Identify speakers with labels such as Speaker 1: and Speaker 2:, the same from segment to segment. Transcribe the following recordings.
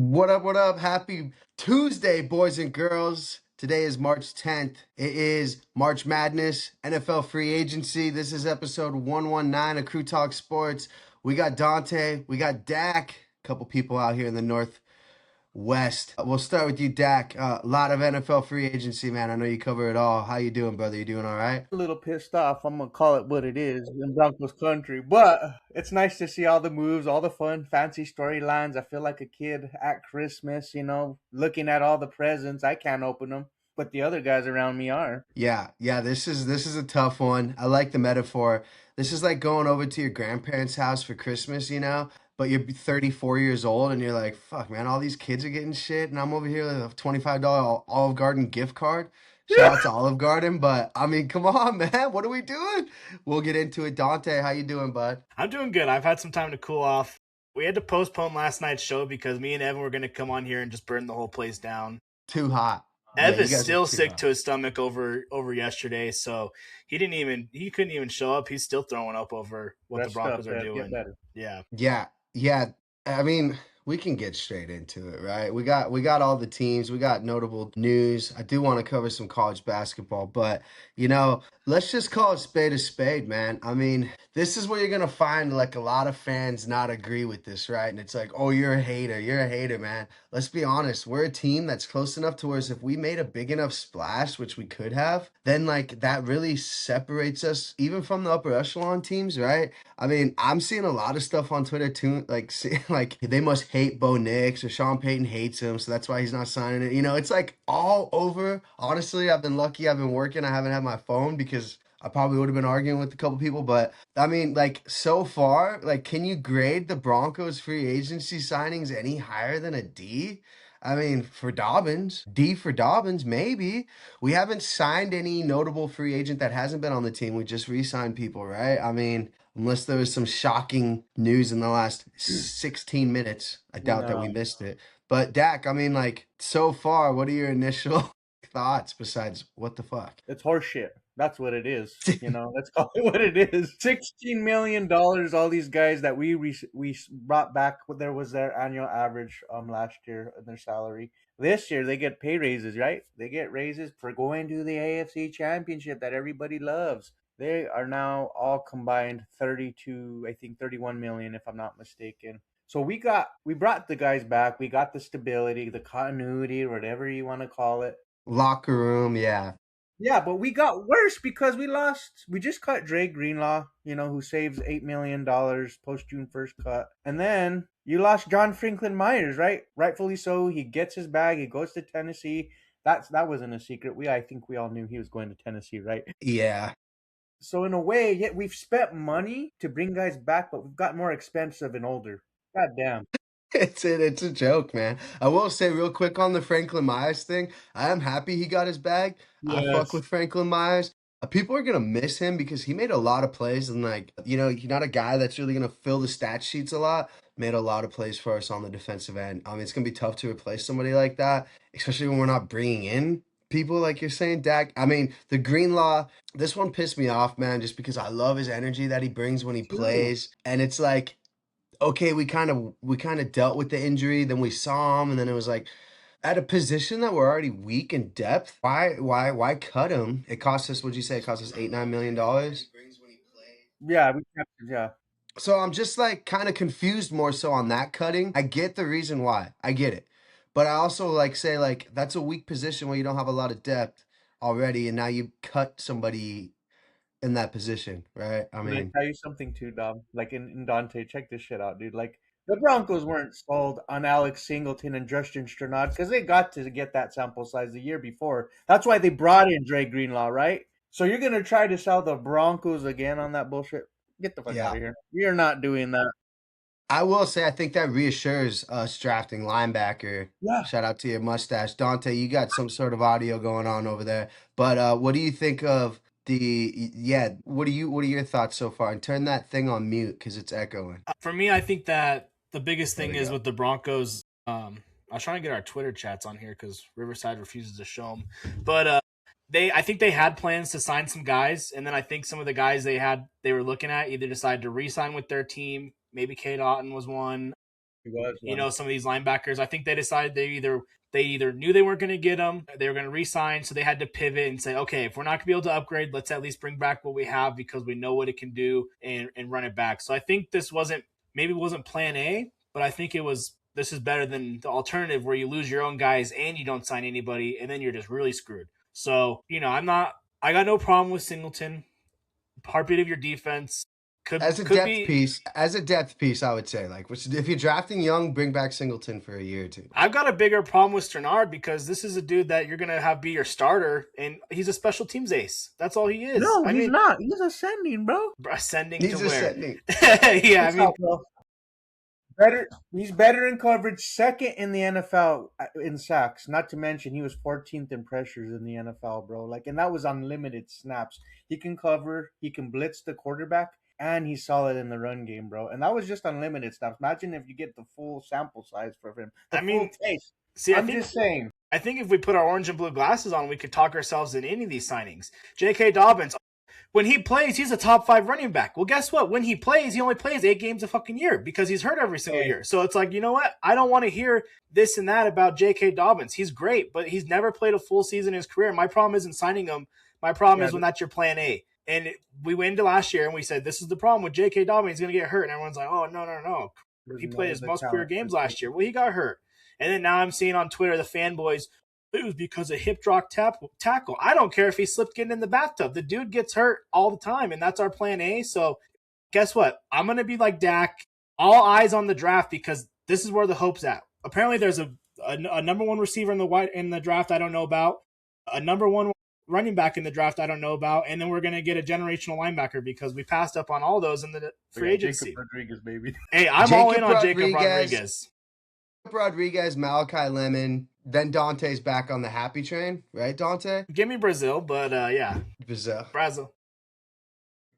Speaker 1: What up, what up? Happy Tuesday, boys and girls. Today is March 10th. It is March Madness, NFL free agency. This is episode 119 of Crew Talk Sports. We got Dante, we got Dak, a couple people out here in the Northwest. We'll start with you, Dak. A lot of NFL free agency, man. I know you cover it all. How you doing, brother? You doing all right?
Speaker 2: A little pissed off. I'm gonna call it what it is in Broncos country, but it's nice to see all the moves, all the fun, fancy storylines. I feel like a kid at Christmas, looking at all the presents. I can't open them, but the other guys around me are.
Speaker 1: Yeah. This is a tough one. I like the metaphor. This is like going over to your grandparents' house for Christmas, but you're 34 years old and you're like, fuck, man, all these kids are getting shit, and I'm over here with a $25 Olive Garden gift card. Shout out to Olive Garden, but I mean, come on, man, what are we doing? We'll get into it. Dante, how you doing, bud?
Speaker 3: I'm doing good. I've had some time to cool off. We had to postpone last night's show because me and Evan were going to come on here and just burn the whole place down.
Speaker 1: Too hot. Yeah,
Speaker 3: Ev
Speaker 1: you
Speaker 3: is
Speaker 1: guys are
Speaker 3: still
Speaker 1: too
Speaker 3: sick
Speaker 1: hot.
Speaker 3: to his stomach over yesterday, so he couldn't even show up. He's still throwing up over what the
Speaker 2: Rest up,
Speaker 3: Broncos are
Speaker 2: get
Speaker 3: doing.
Speaker 2: better.
Speaker 3: Yeah.
Speaker 1: Yeah. I mean, we can get straight into it, right? We got all the teams, we got notable news. I do want to cover some college basketball, but let's just call it spade a spade, man. I mean, this is where you're gonna find like a lot of fans not agree with this, right? And it's like, oh, you're a hater. You're a hater, man. Let's be honest. We're a team that's close enough to where if we made a big enough splash, which we could have, then like that really separates us even from the upper echelon teams, right? I mean, I'm seeing a lot of stuff on Twitter too, like they must hate Bo Nix or Sean Payton hates him, so that's why he's not signing it. It's like all over. Honestly, I've been lucky. I've been working. I haven't had my phone because I probably would have been arguing with a couple people. But I mean, like so far, like can you grade the Broncos free agency signings any higher than a D? I mean, for Dobbins, D for Dobbins, maybe. We haven't signed any notable free agent that hasn't been on the team. We just re-signed people, right? I mean, unless there was some shocking news in the last 16 minutes. I doubt that we
Speaker 2: No,
Speaker 1: missed it. But Dak, I mean, like, so far, what are your initial thoughts besides what the fuck?
Speaker 2: it's horseshit. That's what it is. Let's call it what it is. $16 million. All these guys that we brought back. What there was their annual average last year in their salary. This year they get pay raises, right? They get raises for going to the AFC Championship that everybody loves. They are now all combined 32, I think 31 million, if I'm not mistaken. So we brought the guys back. We got the stability, the continuity, whatever you want to call it.
Speaker 1: Locker room, yeah.
Speaker 2: Yeah, but we got worse because we lost. We just cut Dre Greenlaw, who saves $8 million post June 1st cut, and then you lost John Franklin Myers, right? Rightfully so. He gets his bag. He goes to Tennessee. That wasn't a secret. I think we all knew he was going to Tennessee, right?
Speaker 1: Yeah.
Speaker 2: So in a way, yeah, we've spent money to bring guys back, but we've got more expensive and older. God damn.
Speaker 1: It's a joke, man. I will say real quick on the Franklin Myers thing. I am happy he got his bag. I fuck
Speaker 2: Yes.
Speaker 1: with Franklin Myers. People are gonna miss him because he made a lot of plays, and like he's not a guy that's really gonna fill the stat sheets a lot. Made a lot of plays for us on the defensive end. I mean, it's gonna be tough to replace somebody like that, especially when we're not bringing in people like you're saying, Dak. I mean, the Greenlaw. This one pissed me off, man, just because I love his energy that he brings when he
Speaker 2: Two.
Speaker 1: plays, and it's like okay, we kind of dealt with the injury, then we saw him, and then it was like at a position that we're already weak in depth. Why cut him? It cost us. What'd you say? It cost us $8-9 million.
Speaker 2: Yeah, yeah.
Speaker 1: So I'm just like kind of confused more so on that cutting. I get the reason why. I get it. But I also like say like that's a weak position where you don't have a lot of depth already, and now you cut somebody in that position, right? I
Speaker 2: Can I
Speaker 1: mean,
Speaker 2: tell you something too, Dom? Like in Dante, check this shit out, dude. Like the Broncos weren't sold on Alex Singleton and Justin Sternad because they got to get that sample size the year before. That's why they brought in Dre Greenlaw, right? So you're gonna try to sell the Broncos again on that bullshit? Get the fuck out
Speaker 1: yeah.
Speaker 2: of here. You're not doing that.
Speaker 1: I will say I think that reassures us drafting linebacker.
Speaker 2: Yeah.
Speaker 1: Shout out to your mustache. Dante, you got some sort of audio going on over there. But what do you think of what are your thoughts so far? And turn that thing on mute because it's echoing.
Speaker 3: For me, I think that the biggest
Speaker 1: There
Speaker 3: thing
Speaker 1: we
Speaker 3: is
Speaker 1: go.
Speaker 3: with the Broncos. I was trying to get our Twitter chats on here because Riverside refuses to show them. But I think they had plans to sign some guys, and then I think some of the guys they were looking at either decided to re-sign with their team. Maybe Kate Otten was one.
Speaker 2: He was
Speaker 3: You
Speaker 2: one.
Speaker 3: know, some of these linebackers, I think they decided they either knew they weren't going to get them, they were going to re-sign, so they had to pivot and say, okay, if we're not going to be able to upgrade, let's at least bring back what we have because we know what it can do and run it back. So I think this wasn't maybe it wasn't plan A, but I think it was this is better than the alternative where you lose your own guys and you don't sign anybody and then you're just really screwed. So, you know, I got no problem with Singleton. Heartbeat of your defense could be.
Speaker 1: As a depth piece, I would say if you're drafting young, bring back Singleton for a year or two.
Speaker 3: I've got a bigger problem with Sternard because this is a dude that you're gonna have be your starter, and he's a special teams ace. That's all he is.
Speaker 2: No,
Speaker 3: I
Speaker 2: he's
Speaker 3: mean,
Speaker 2: not. He's ascending, bro.
Speaker 3: ascending to
Speaker 1: He's
Speaker 3: where?
Speaker 1: ascending.
Speaker 3: Yeah, I
Speaker 2: What's
Speaker 3: mean,
Speaker 2: up, bro? Better. He's better in coverage, second in the NFL in sacks. Not to mention, he was 14th in pressures in the NFL, bro. Like, and that was unlimited snaps. He can cover. He can blitz the quarterback, and he's solid in the run game, bro. And that was just unlimited snaps. Imagine if you get the full sample size for him, the
Speaker 3: I
Speaker 2: full
Speaker 3: mean,
Speaker 2: taste.
Speaker 3: see,
Speaker 2: I'm just saying.
Speaker 3: I think if we put our orange and blue glasses on, we could talk ourselves in any of these signings. J.K. Dobbins, when he plays, he's a top 5 running back. Well, guess what? When he plays, he only plays 8 games a fucking year because he's hurt every single year. So it's like, you know what? I don't want to hear this and that about J.K. Dobbins. He's great, but he's never played a full season in his career. My problem isn't signing him. My problem is when that's your plan A. And we went into last year and we said, this is the problem with J.K. Dobbins. He's going to get hurt. And everyone's like, oh, no. He played his most career games last year. Well, he got hurt. And then now I'm seeing on Twitter the fanboys, it was because of hip drop tackle. I don't care if he slipped getting in the bathtub. The dude gets hurt all the time, and that's our plan A. So guess what? I'm going to be like Dak, all eyes on the draft because this is where the hope's at. Apparently there's a number 1 receiver in the draft I don't know about, a number 1 running back in the draft I don't know about, and then we're going to get a generational linebacker because we passed up on all those in the free agency.
Speaker 2: Jacob Rodriguez, baby.
Speaker 3: Hey, I'm all in on Jacob Rodriguez.
Speaker 1: Rodriguez, Malachi Lemon, then Dante's back on the happy train, right, Dante?
Speaker 3: Give me Brazil, but yeah. Brazil.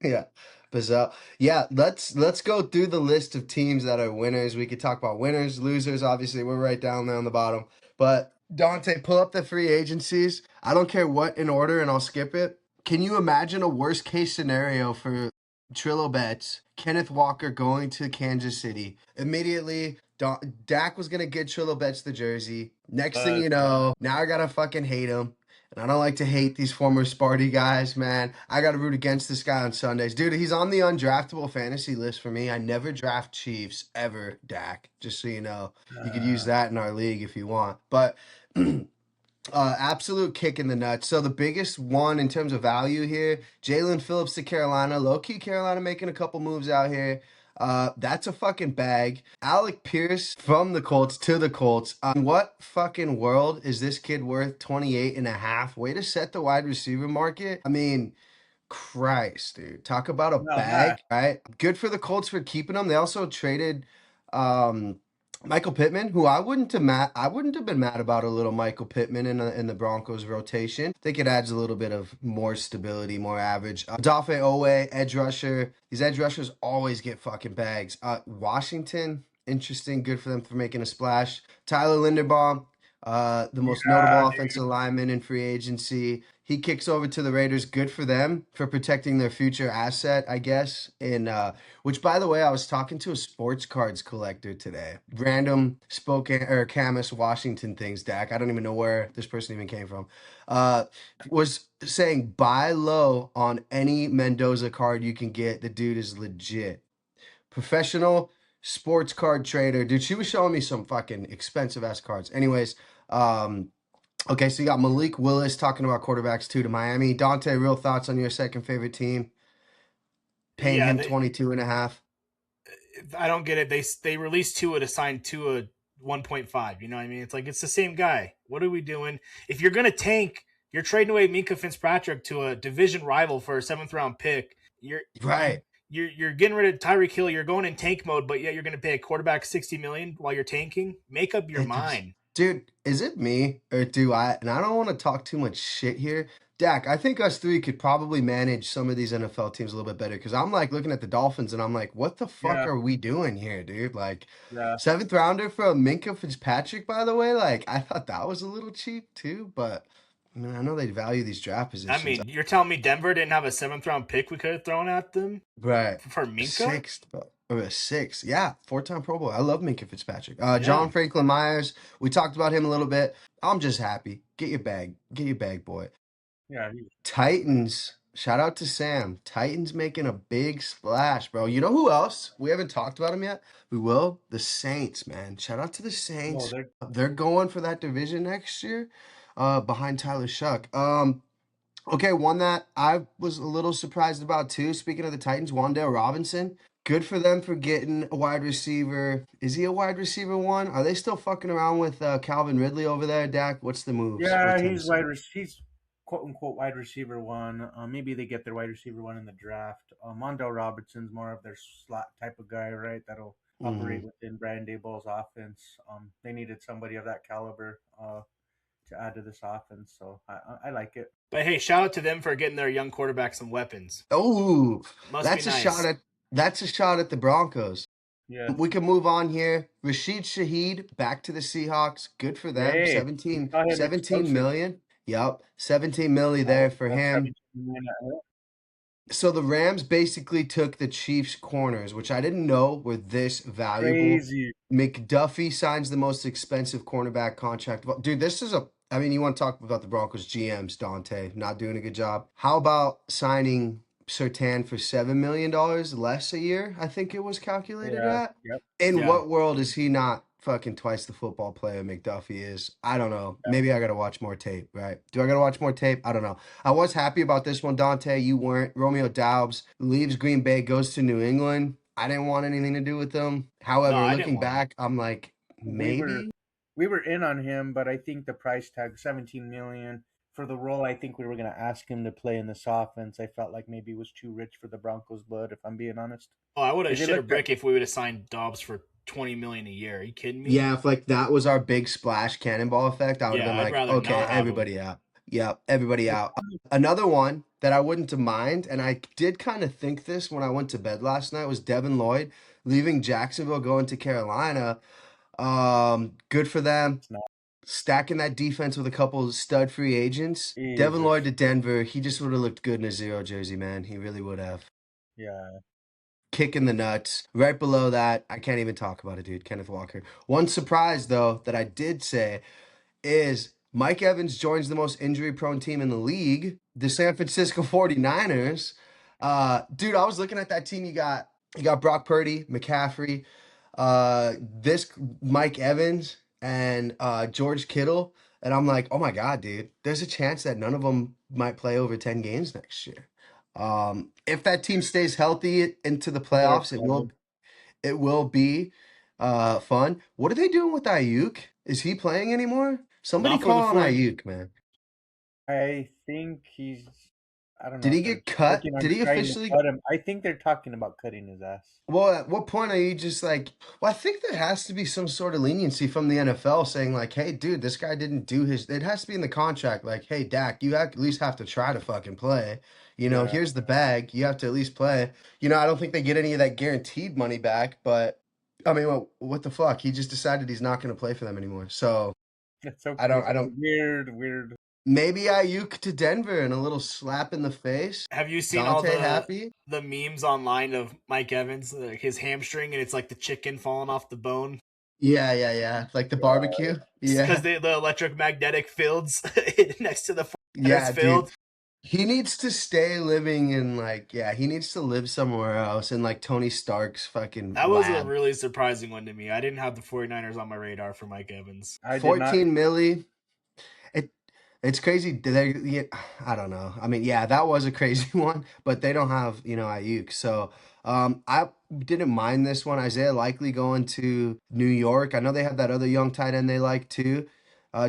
Speaker 1: Yeah. Brazil. Yeah, let's go through the list of teams that are winners. We could talk about winners, losers. Obviously, we're right down there on the bottom. But Dante, pull up the free agencies. I don't care what in order, and I'll skip it. Can you imagine a worst case scenario for Trillo Betts, Kenneth Walker going to Kansas City? Immediately, Dak was going to get Trillo Betts the jersey. Next thing you know, now I got to fucking hate him. And I don't like to hate these former Sparty guys, man. I got to root against this guy on Sundays. Dude, he's on the undraftable fantasy list for me. I never draft Chiefs, ever, Dak. Just so you know. You could use that in our league if you want. But absolute kick in the nuts. So the biggest one in terms of value here, Jalen Phillips to Carolina. Low-key Carolina making a couple moves out here. That's a fucking bag. Alec Pierce from the Colts to the Colts. What fucking world is this kid worth 28 and a half? Way to set the wide receiver market. I mean, Christ, dude. Talk about a bag, right? Good for the Colts for keeping him. They also traded Michael Pittman, who I wouldn't have been mad about a little Michael Pittman in the Broncos rotation. I think it adds a little bit of more stability, more average. Dafe Owe, edge rusher. These edge rushers always get fucking bags. Washington, interesting. Good for them for making a splash. Tyler Linderbaum, the most notable offensive lineman in free agency. He kicks over to the Raiders. Good for them for protecting their future asset, I guess. Which, by the way, I was talking to a sports cards collector today. Random Spokane or Camas, Washington things, Dak. I don't even know where this person even came from. Was saying buy low on any Mendoza card you can get. The dude is legit. Professional sports card trader. Dude, she was showing me some fucking expensive ass cards. Anyways, okay, so you got Malik Willis talking about quarterbacks too to Miami. Dante, real thoughts on your second favorite team? Paying him 22 and a half.
Speaker 3: I don't get it. They released Tua to sign Tua 1.5. You know what I mean? It's like it's the same guy. What are we doing? If you're gonna tank, you're trading away Minka Fitzpatrick to a division rival for a 7th round pick. You're getting rid of Tyreek Hill. You're going in tank mode, but yet you're going to pay a quarterback $60 million while you're tanking. Make up your mind.
Speaker 1: Dude, is it me or do I? And I don't want to talk too much shit here. Dak, I think us three could probably manage some of these NFL teams a little bit better because I'm like looking at the Dolphins and I'm like, what the fuck are we doing here, dude? Like, 7th rounder for Minka Fitzpatrick, by the way. Like, I thought that was a little cheap too, but I mean, I know they value these draft positions.
Speaker 3: I mean, you're telling me Denver didn't have a 7th round pick we could have thrown at them?
Speaker 1: Right.
Speaker 3: For Minka?
Speaker 1: 6th, or a 6. Yeah, 4-time Pro Bowl. I love Minka Fitzpatrick.
Speaker 3: Yeah.
Speaker 1: John Franklin Myers. We talked about him a little bit. I'm just happy. Get your bag. Get your bag, boy.
Speaker 2: Yeah,
Speaker 1: Titans. Shout out to Sam. Titans making a big splash, bro. You know who else? We haven't talked about him yet. We will. The Saints, man. Shout out to the
Speaker 2: no,
Speaker 1: Saints.
Speaker 2: they're
Speaker 1: They're going for that division next year, behind Tyler Shuck. Okay, one that I was a little surprised about too. Speaking of the Titans, Wan'Dale Robinson. Good for them for getting a wide receiver. Is he a wide receiver one? Are they still fucking around with Calvin Ridley over there, Dak? What's the moves with
Speaker 2: yeah,
Speaker 1: Tennessee?
Speaker 2: he's quote unquote wide receiver one. Maybe they get their wide receiver one in the draft. Mondell Robertson's more of their slot type of guy, right? That'll operate
Speaker 1: Mhm.
Speaker 2: within Brian Daboll's offense. They needed somebody of that caliber to add to this offense, so I like it.
Speaker 3: But hey, shout out to them for getting their young quarterback some weapons.
Speaker 1: Oh,
Speaker 3: Must be
Speaker 1: that's a shot
Speaker 3: nice.
Speaker 1: at the Broncos.
Speaker 2: Yeah.
Speaker 1: We can move on here. Rashid Shaheed back to the Seahawks. Good for them.
Speaker 2: Hey, we saw him
Speaker 1: 17
Speaker 2: explosive.
Speaker 1: million. Yep, 17 milli there for
Speaker 2: That's
Speaker 1: him.
Speaker 2: 17 minutes.
Speaker 1: So the Rams basically took the Chiefs' corners, which I didn't know were this valuable.
Speaker 2: Crazy.
Speaker 1: McDuffie signs the most expensive cornerback contract. Dude, this is a. I mean, you want to talk about the Broncos GMs, Dante, not doing a good job. How about signing Sertan for $7 million less a year? I think it was calculated
Speaker 2: Yeah.
Speaker 1: at.
Speaker 2: Yep.
Speaker 1: In
Speaker 3: Yeah.
Speaker 1: what world is he not fucking twice the football player McDuffie is? I don't know.
Speaker 2: Yep.
Speaker 1: Maybe I gotta watch more tape, right? Do I gotta watch more tape? I don't know. I was happy about this one, Dante. You weren't. Romeo Doubs leaves Green Bay, goes to New England. I didn't want anything to do with them.
Speaker 3: No,
Speaker 1: However,
Speaker 3: I didn't
Speaker 1: looking
Speaker 3: want him.
Speaker 1: back, I'm like,
Speaker 2: We were
Speaker 1: maybe.
Speaker 2: we were in on him, but I think the price tag 17 million for the role I think we were going to ask him to play in this offense. I felt like maybe it was too rich for the Broncos blood if I'm being honest.
Speaker 3: Oh, I would have
Speaker 2: They
Speaker 3: shit a
Speaker 2: looked at
Speaker 3: brick if we would have signed Dobbs for 20 million a year. Are you kidding me?
Speaker 1: Yeah, if like that was our big splash cannonball effect, I would have
Speaker 3: Yeah,
Speaker 1: been
Speaker 3: I'd
Speaker 1: like,
Speaker 3: rather
Speaker 1: okay,
Speaker 3: not have him.
Speaker 1: everybody out. Yep, everybody out. Another one that I wouldn't have mind, and I did kind of think this when I went to bed last night, was Devin Lloyd leaving Jacksonville, going to Carolina. Good for them.
Speaker 2: It's not
Speaker 1: Stacking that defense with a couple of stud free agents. Devin
Speaker 2: Jesus.
Speaker 1: Lloyd to Denver, he just would have looked good in a 0 jersey, man. He really would have.
Speaker 2: Yeah.
Speaker 1: Kicking the nuts. Right below that, I can't even talk about it, dude. Kenneth Walker. One surprise, though, that I did say is Mike Evans joins the most injury prone team in the league, the San Francisco 49ers. Dude, I was looking at that team. You got Brock Purdy, McCaffrey, this Mike Evans, and George Kittle. And I'm like, oh my God, dude, there's a chance that none of them might play over 10 games next year. If that team stays healthy into the
Speaker 2: They're
Speaker 1: playoffs, it will be fun. What are they doing with Ayuk? Is he playing anymore? Somebody
Speaker 3: Not for the
Speaker 1: call on
Speaker 3: 40.
Speaker 1: Ayuk, man.
Speaker 2: I think I don't know
Speaker 1: Did
Speaker 2: if
Speaker 1: he
Speaker 2: they're
Speaker 1: get cut?
Speaker 2: working on
Speaker 1: Did he
Speaker 2: trying to
Speaker 1: officially?
Speaker 2: cut him. I think they're talking about cutting his ass.
Speaker 1: Well, at what point are you just like, well, I think there has to be some sort of leniency from the NFL saying like, hey, dude, this guy didn't do his, it has to be in the contract. Like, hey, Dak, you at least have to try to fucking play.
Speaker 2: Yeah.
Speaker 1: Here's the bag. You have to at least play. I don't think they get any of that guaranteed money back, but I mean, what the fuck? He just decided he's not going to play for them anymore. So
Speaker 2: It's so
Speaker 1: I don't,
Speaker 2: it's
Speaker 1: I don't,
Speaker 2: weird.
Speaker 1: maybe Ayuk to Denver and a little slap in the face.
Speaker 3: Have you seen all
Speaker 1: Dante
Speaker 3: the
Speaker 1: happy?
Speaker 3: memes online of Mike Evans, his hamstring, and it's like the chicken falling off the bone?
Speaker 1: Yeah, yeah, yeah. Like the barbecue.
Speaker 3: Because
Speaker 1: Yeah.
Speaker 3: the electromagnetic fields next to the 49ers
Speaker 1: Yeah, dude.
Speaker 3: field.
Speaker 1: He needs to stay living in like, yeah, he needs to live somewhere else in like Tony Stark's fucking
Speaker 3: That was a
Speaker 1: lab.
Speaker 3: really surprising one to me. I didn't have the 49ers on my radar for Mike Evans.
Speaker 2: I did not
Speaker 1: 14 milli. It it's crazy. Yeah, I don't know. I mean, yeah, that was a crazy one, but they don't have, Ayuk. So, I didn't mind this one. Isaiah Likely going to New York. I know they have that other young tight end they like too.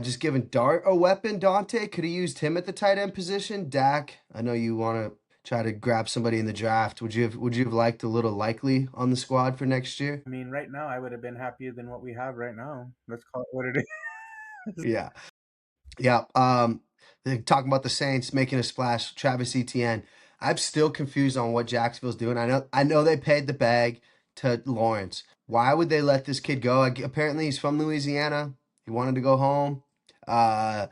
Speaker 1: Just giving Dart a weapon. Dante could have used him at the tight end position. Dak, I know you want to try to grab somebody in the draft. Would you have liked a little Likely on the squad for next year?
Speaker 2: I mean, right now I would have been happier than what we have right now. Let's call it what it is.
Speaker 1: Yeah. Yeah. They're talking about the Saints making a splash. Travis Etienne. I'm still confused on what Jacksonville's doing. I know they paid the bag to Lawrence. Why would they let this kid go? Apparently he's from Louisiana. He wanted to go home. Uh,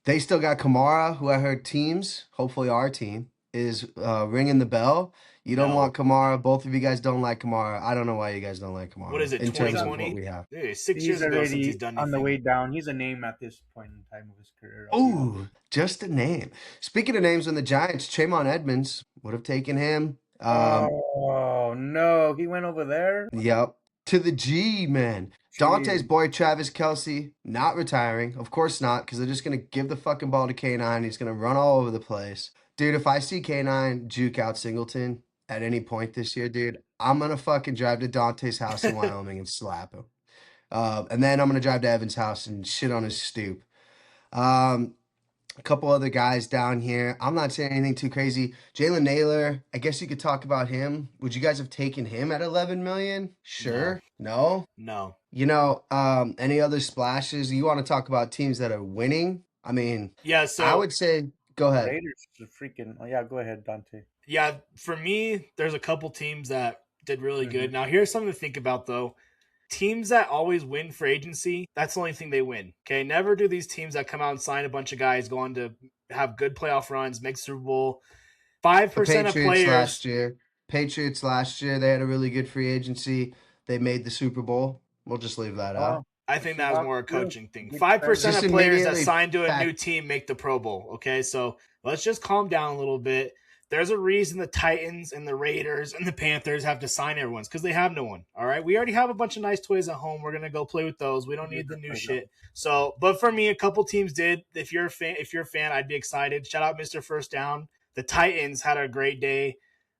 Speaker 1: they still got Kamara, who I heard teams, hopefully our team, is ringing the bell. You don't
Speaker 3: No.
Speaker 1: want Kamara. Both of you guys don't like Kamara. I don't know why you guys don't like
Speaker 3: What is
Speaker 1: Kamara
Speaker 3: it,
Speaker 1: in terms of what
Speaker 3: 2020?
Speaker 1: we have.
Speaker 3: Dude, 6 years
Speaker 2: He's
Speaker 3: ago since he's
Speaker 2: already
Speaker 3: done
Speaker 2: on the
Speaker 3: anything.
Speaker 2: way down. He's a name at this point in time of his career. I'll be honest.
Speaker 1: Ooh, just a name. Speaking of names on the Giants, Tremon Edmonds would have taken him.
Speaker 2: Oh no, he went over there.
Speaker 1: Yep. To the G, man. Dante's
Speaker 2: Jeez.
Speaker 1: boy, Travis Kelsey, not retiring. Of course not, because they're just going to give the fucking ball to K9. He's going to run all over the place. Dude, if I see K9 juke out Singleton at any point this year, dude, I'm going to fucking drive to Dante's house in Wyoming and slap him. And then I'm going to drive to Evan's house and shit on his stoop. A couple other guys down here. I'm not saying anything too crazy. Jalen Naylor, I guess you could talk about him. Would you guys have taken him at 11 million? Sure. No?
Speaker 3: No.
Speaker 1: You know, any other splashes? You want to talk about teams that are winning? I mean,
Speaker 3: Yeah,
Speaker 1: I
Speaker 3: so
Speaker 1: would say go ahead.
Speaker 2: Raiders are freaking. Oh yeah, go ahead, Dante.
Speaker 3: yeah, for me, there's a couple teams that did really good.
Speaker 2: Mhm.
Speaker 3: Now, here's something to think about though. Teams that always win for agency, that's the only thing they win. Okay. Never do these teams that come out and sign a bunch of guys go on to have good playoff runs, make Super Bowl.
Speaker 1: The
Speaker 3: 5% of
Speaker 1: Patriots
Speaker 3: players.
Speaker 1: last year. Patriots last year, they had a really good free agency. They made the Super Bowl. We'll just leave that out.
Speaker 2: Oh,
Speaker 3: I
Speaker 2: the
Speaker 3: think that was
Speaker 2: Seahawks
Speaker 3: more a
Speaker 2: too.
Speaker 3: coaching thing.
Speaker 2: Good
Speaker 3: 5%
Speaker 1: Just
Speaker 3: of players that
Speaker 1: immediately
Speaker 3: sign to a
Speaker 1: fact-
Speaker 3: new team make the Pro Bowl. Okay, so let's just calm down a little bit. There's a reason the Titans and the Raiders and the Panthers have to sign everyone's because they have no one. All right, we already have a bunch of nice toys at home. We're gonna go play with those. We don't need the new shit. So, but for me, a couple teams did. If you're a fan, I'd be excited. Shout out Mr. First Down. The Titans had a great day.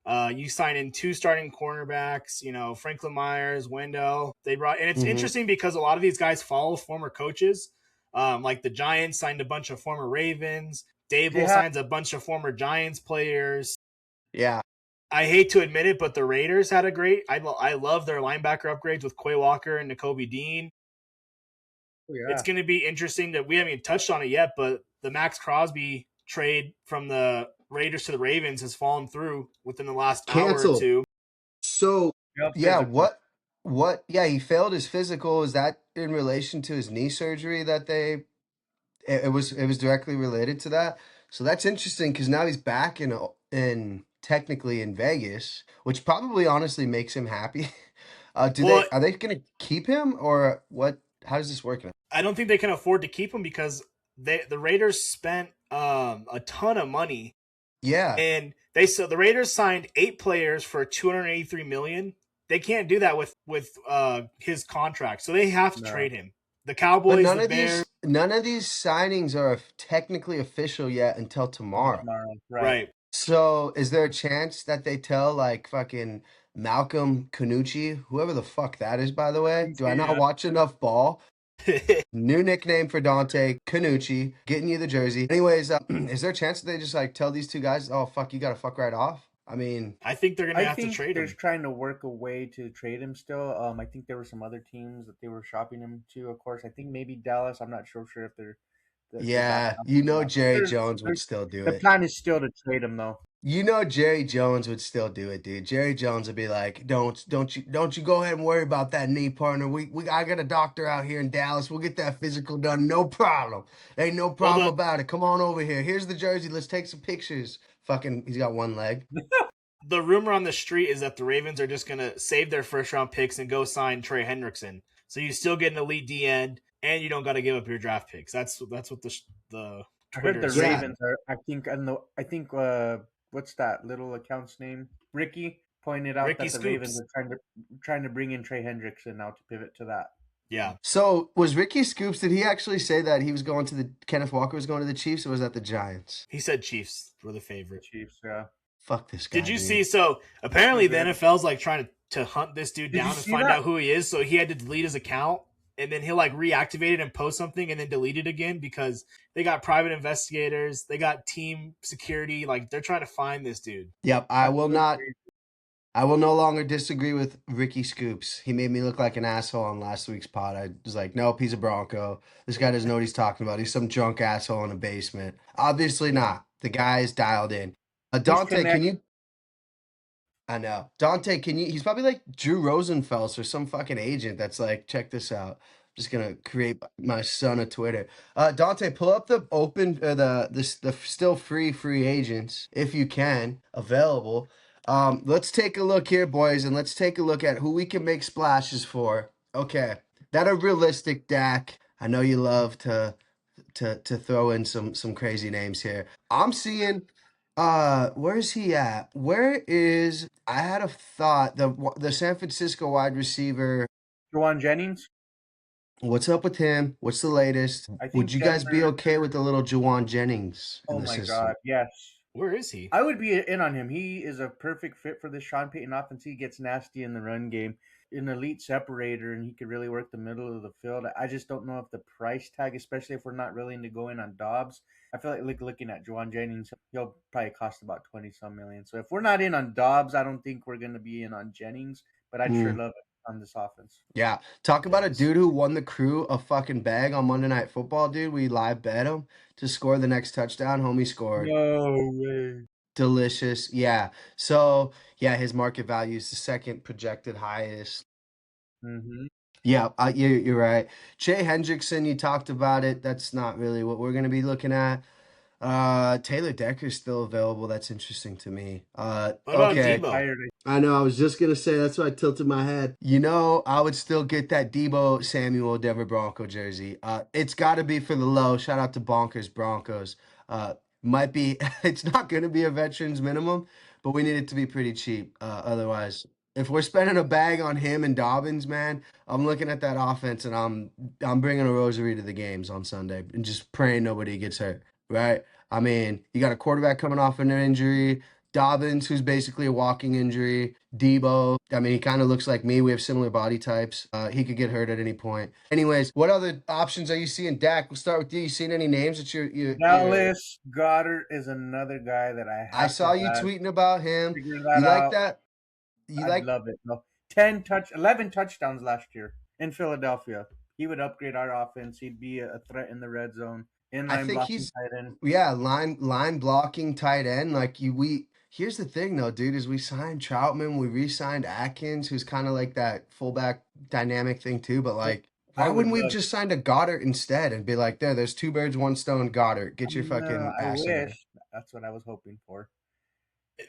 Speaker 3: You sign in 2 starting cornerbacks, Franklin Myers, Wendell. They brought, and it's
Speaker 1: Mhm.
Speaker 3: interesting because a lot of these guys follow former coaches. Like the Giants signed a bunch of former Ravens. Dable signs a bunch of former Giants players.
Speaker 1: Yeah.
Speaker 3: I hate to admit it, but the Raiders had a great. I love their linebacker upgrades with Quay Walker and Nakobe Dean.
Speaker 2: Yeah.
Speaker 3: It's going to be interesting that we haven't even touched on it yet, but the Max Crosby trade from the Raiders to the Ravens has fallen through within the last hour or
Speaker 1: Canceled.
Speaker 3: two.
Speaker 1: So, yeah,
Speaker 2: physical.
Speaker 1: yeah, he failed his physical. Is that in relation to his knee surgery that it was directly related to that? So that's interesting because now he's back in technically in Vegas, which probably honestly makes him happy. Are they going to keep him or what? How does this work now?
Speaker 3: I don't think they can afford to keep him because the Raiders spent a ton of money.
Speaker 1: Yeah.
Speaker 3: And the Raiders signed 8 players for $283 million. They can't do that with his contract, so they have to trade him. The Cowboys,
Speaker 1: but
Speaker 3: the Bears,
Speaker 1: none of these signings are technically official yet until tomorrow.
Speaker 3: Right.
Speaker 1: So, is there a chance that they tell like fucking Malcolm Canucci, whoever the fuck that is, by the way? Do I not watch enough ball? New nickname for Dante, Canucci, getting you the jersey. Anyways, is there a chance that they just like tell these two guys, "Oh fuck, you gotta fuck right off"? I mean,
Speaker 3: I think they're gonna have to trade him.
Speaker 2: They're trying to work a way to trade him still. I think there were some other teams that they were shopping him to. Of course, I think maybe Dallas. I'm not sure if they're.
Speaker 1: yeah, Jerry Jones would still do it.
Speaker 2: The plan is still to trade him though.
Speaker 1: Jerry Jones would still do it, dude. Jerry Jones would be like, "Don't you go ahead and worry about that knee, partner. I got a doctor out here in Dallas. We'll get that physical done, no problem. Ain't no problem about it. Come on over here. Here's the jersey. Let's take some pictures." Fucking, he's got one leg.
Speaker 3: The rumor on the street is that the Ravens are just gonna save their first round picks and go sign Trey Hendrickson. So you still get an elite D end, and you don't got to give up your draft picks. That's what the
Speaker 2: I heard the
Speaker 3: Twitter
Speaker 2: Ravens are. I think what's that little account's name? Ricky pointed out
Speaker 3: Ricky
Speaker 2: that the Ravens are trying to bring in Trey Hendrickson now to pivot to that.
Speaker 3: Yeah.
Speaker 1: So was Ricky Scoops? Did he actually say that he was going to Kenneth Walker was going to the Chiefs, or was that the Giants?
Speaker 3: He said Chiefs were the favorite.
Speaker 2: Chiefs, yeah.
Speaker 1: Fuck this guy.
Speaker 3: Did you see? So apparently the NFL's like trying to hunt this dude down and find out who he is. So he had to delete his account, and then he'll like reactivate it and post something, and then delete it again because they got private investigators, they got team security. Like they're trying to find this dude.
Speaker 1: Yep, I will no longer disagree with Ricky Scoops. He made me look like an asshole on last week's pod. I was like, nope, he's a Bronco. This guy doesn't know what he's talking about. He's some drunk asshole in a basement. Obviously not. The guy is dialed in. Dante, can you? I know. Dante, can you? He's probably like Drew Rosenfels or some fucking agent that's like, check this out. I'm just gonna create my son a Twitter. Dante, pull up the open, the still free agents if you can available. Let's take a look here, boys, and let's take a look at who we can make splashes for. Okay, that are realistic, Dak. I know you love to throw in some crazy names here. I'm seeing where's he at? Where is I had a thought the San Francisco wide receiver.
Speaker 2: Juwan Jennings.
Speaker 1: What's up with him? What's the latest?
Speaker 2: I
Speaker 1: Would
Speaker 2: think
Speaker 1: you guys be
Speaker 2: Denver.
Speaker 1: okay with the little Juwan Jennings in
Speaker 2: Oh
Speaker 1: the
Speaker 2: my
Speaker 1: system?
Speaker 2: God, yes.
Speaker 3: Where is he?
Speaker 2: I would be in on him. He is a perfect fit for this Sean Payton offense. He gets nasty in the run game, an elite separator, and he could really work the middle of the field. I just don't know if the price tag, especially if we're not willing to go in on Dobbs. I feel like looking at Juwan Jennings, he'll probably cost about 20 some million. So if we're not in on Dobbs, I don't think we're going to be in on Jennings, but I'd sure
Speaker 1: Mm,
Speaker 2: love it on this offense.
Speaker 1: yeah. Talk about a
Speaker 3: Nice.
Speaker 1: dude who won the crew a fucking bag on Monday Night Football, dude. We live bet him to score the next touchdown. Homie scored.
Speaker 2: No way.
Speaker 1: Delicious. Yeah. So, yeah, his market value is the second projected highest.
Speaker 2: Mm-hmm.
Speaker 1: Yeah, you're right. Jay Hendrickson, you talked about it. That's not really what we're going to be looking at. Taylor Decker's still available. That's interesting to me.
Speaker 3: What about
Speaker 1: Okay.
Speaker 3: Debo?
Speaker 2: Tired.
Speaker 1: I know. I was just gonna say that's why I tilted my head. I would still get that Debo Samuel Denver Bronco jersey. It's got to be for the low. Shout out to Bonkers Broncos. Might be. It's not gonna be a veterans minimum, but we need it to be pretty cheap. Otherwise, if we're spending a bag on him and Dobbins, man, I'm looking at that offense and I'm bringing a rosary to the games on Sunday and just praying nobody gets hurt. Right? I mean, you got a quarterback coming off an injury. Dobbins, who's basically a walking injury. Debo, I mean, he kind of looks like me. We have similar body types. He could get hurt at any point. Anyways, what other options are you seeing? Dak, we'll start with you. You seen any names that you're
Speaker 2: Dallas Goddard is another guy that I
Speaker 1: I
Speaker 2: have to
Speaker 1: saw you
Speaker 2: have.
Speaker 1: tweeting about him.
Speaker 2: Figure
Speaker 1: You
Speaker 2: that
Speaker 1: like
Speaker 2: out.
Speaker 1: that? You
Speaker 2: I'd
Speaker 1: like?
Speaker 2: love it. No, 11 touchdowns last year in Philadelphia. He would upgrade our offense. He'd be a threat in the red zone,
Speaker 1: I
Speaker 2: inline
Speaker 1: think
Speaker 2: blocking
Speaker 1: he's
Speaker 2: tight end.
Speaker 1: yeah, line blocking tight end. Like you we here's the thing though, dude, is we signed Troutman, we re-signed Atkins, who's kind of like that fullback dynamic thing too, but
Speaker 2: But
Speaker 1: like why
Speaker 2: I would
Speaker 1: wouldn't we have
Speaker 2: love.
Speaker 1: just signed a Goddard instead and be like, there's two birds, one stone, Goddard. Get your
Speaker 2: No,
Speaker 1: fucking
Speaker 2: I
Speaker 1: ass in there.
Speaker 2: wish. That's what I was hoping for.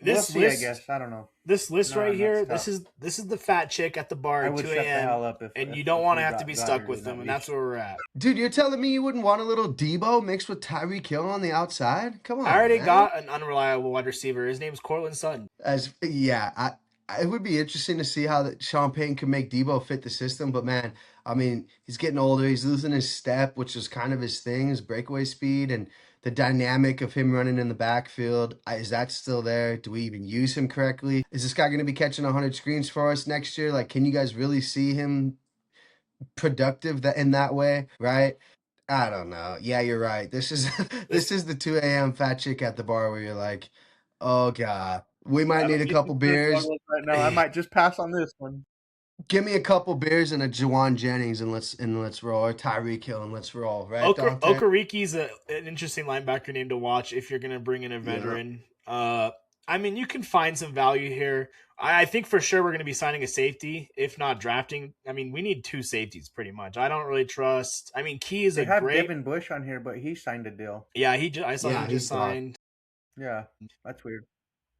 Speaker 2: We'll
Speaker 3: This
Speaker 2: see. I
Speaker 3: list,
Speaker 2: guess I don't know.
Speaker 3: this list
Speaker 2: No,
Speaker 3: right
Speaker 2: that's
Speaker 3: here,
Speaker 2: tough.
Speaker 3: this is the fat chick at the bar
Speaker 2: I
Speaker 3: at
Speaker 2: would
Speaker 3: 2
Speaker 2: shut the
Speaker 3: a.m.
Speaker 2: hell up
Speaker 3: and you
Speaker 2: if
Speaker 3: don't want to
Speaker 2: we
Speaker 3: have to
Speaker 2: got
Speaker 3: be stuck
Speaker 2: Goddard
Speaker 3: with
Speaker 2: in
Speaker 3: them,
Speaker 2: that
Speaker 3: and that's
Speaker 2: league.
Speaker 3: where we're at.
Speaker 1: Dude, you're telling me you wouldn't want a little Debo mixed with Tyreek Hill on the outside? Come
Speaker 3: I
Speaker 1: on,
Speaker 3: already
Speaker 1: man.
Speaker 3: got an unreliable wide receiver. His name's Cortland Sutton.
Speaker 1: As yeah, it would be interesting to see how Sean Payton can make Debo fit the system. But man, I mean, he's getting older. He's losing his step, which is kind of his thing, his breakaway speed and the dynamic of him running in the backfield. Is that still there? Do we even use him correctly? Is this guy going to be catching 100 screens for us next year? Like, can you guys really see him productive in that way? Right? I don't know. Yeah, you're right. This is this
Speaker 3: This
Speaker 1: is the 2 a.m. fat chick at the bar where you're like, oh God, we might
Speaker 2: I
Speaker 1: need
Speaker 2: don't
Speaker 1: a
Speaker 2: need
Speaker 1: couple
Speaker 2: to drink one
Speaker 1: beers.
Speaker 2: right now. I might just pass on this one.
Speaker 1: Give me a couple beers and a Jawan Jennings and let's roll. Or Tyreek Hill and let's roll. Right, Dante?
Speaker 3: Okariki's an interesting linebacker name to watch if you're going to bring in a
Speaker 1: Yeah.
Speaker 3: veteran. I mean, you can find some value here. I think for sure we're going to be signing a safety, if not drafting. I mean, we need two safeties pretty much. I don't really trust. I mean, Key is
Speaker 2: They
Speaker 3: a
Speaker 2: have
Speaker 3: great.
Speaker 2: Devin Bush on here, but he signed a deal.
Speaker 3: Yeah, I saw
Speaker 1: Yeah,
Speaker 3: he just
Speaker 1: he's gone.
Speaker 3: signed.
Speaker 2: Yeah, that's weird.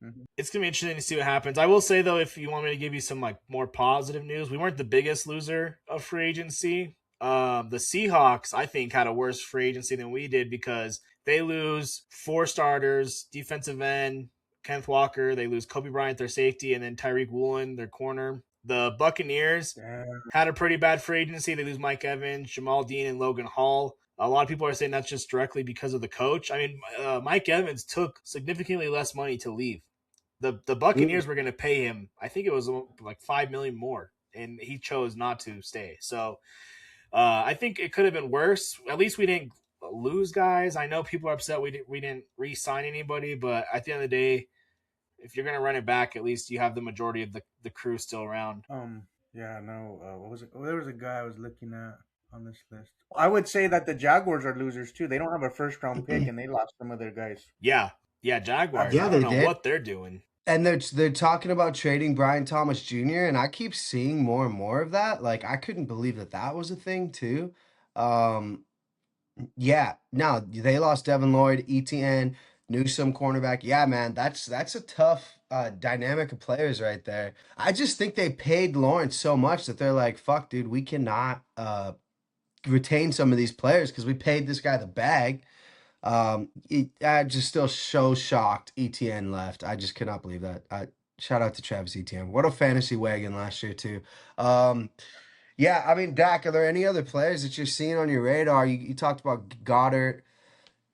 Speaker 2: Mhm.
Speaker 3: It's gonna be interesting to see what happens. I will say though, if you want me to give you some like more positive news, we weren't the biggest loser of free agency. The Seahawks, I think, had a worse free agency than we did because they lose four starters, defensive end, Kenneth Walker. They lose Kobe Bryant, their safety, and then Tyreek Woolen, their corner. The Buccaneers
Speaker 2: Damn.
Speaker 3: had a pretty bad free agency. They lose Mike Evans, Jamal Dean, and Logan Hall. A lot of people are saying that's just directly because of the coach. I mean, Mike Evans took significantly less money to leave. The
Speaker 1: Mm.
Speaker 3: Buccaneers were going to pay him. I think it was like $5 million more, and he chose not to stay. So I think it could have been worse. At least we didn't lose guys. I know people are upset we didn't re-sign anybody, but at the end of the day, if you're going to run it back, at least you have the majority of the crew still around.
Speaker 2: Yeah, no. What was it? Oh, there was a guy I was looking at on this list. I would say that the Jaguars are losers too. They don't have a first round pick, and they lost some of their guys.
Speaker 3: Yeah, Jaguars.
Speaker 1: Yeah,
Speaker 3: I
Speaker 2: Absolutely.
Speaker 3: don't
Speaker 1: they
Speaker 3: know
Speaker 1: did.
Speaker 3: what they're doing.
Speaker 1: And they're talking about trading Brian Thomas Jr. and I keep seeing more and more of that. Like I couldn't believe that was a thing too. Um, yeah, no, they lost Devin Lloyd, ETN. Newsome cornerback. Yeah, man, that's a tough dynamic of players right there. I just think they paid Lawrence so much that they're like, fuck, dude, we cannot retain some of these players because we paid this guy the bag. I just still so shocked ETN left. I just cannot believe that. Shout out to Travis Etienne. What a fantasy wagon last year too. Yeah, I mean, Dak, are there any other players that you're seeing on your radar? You talked about Goddard.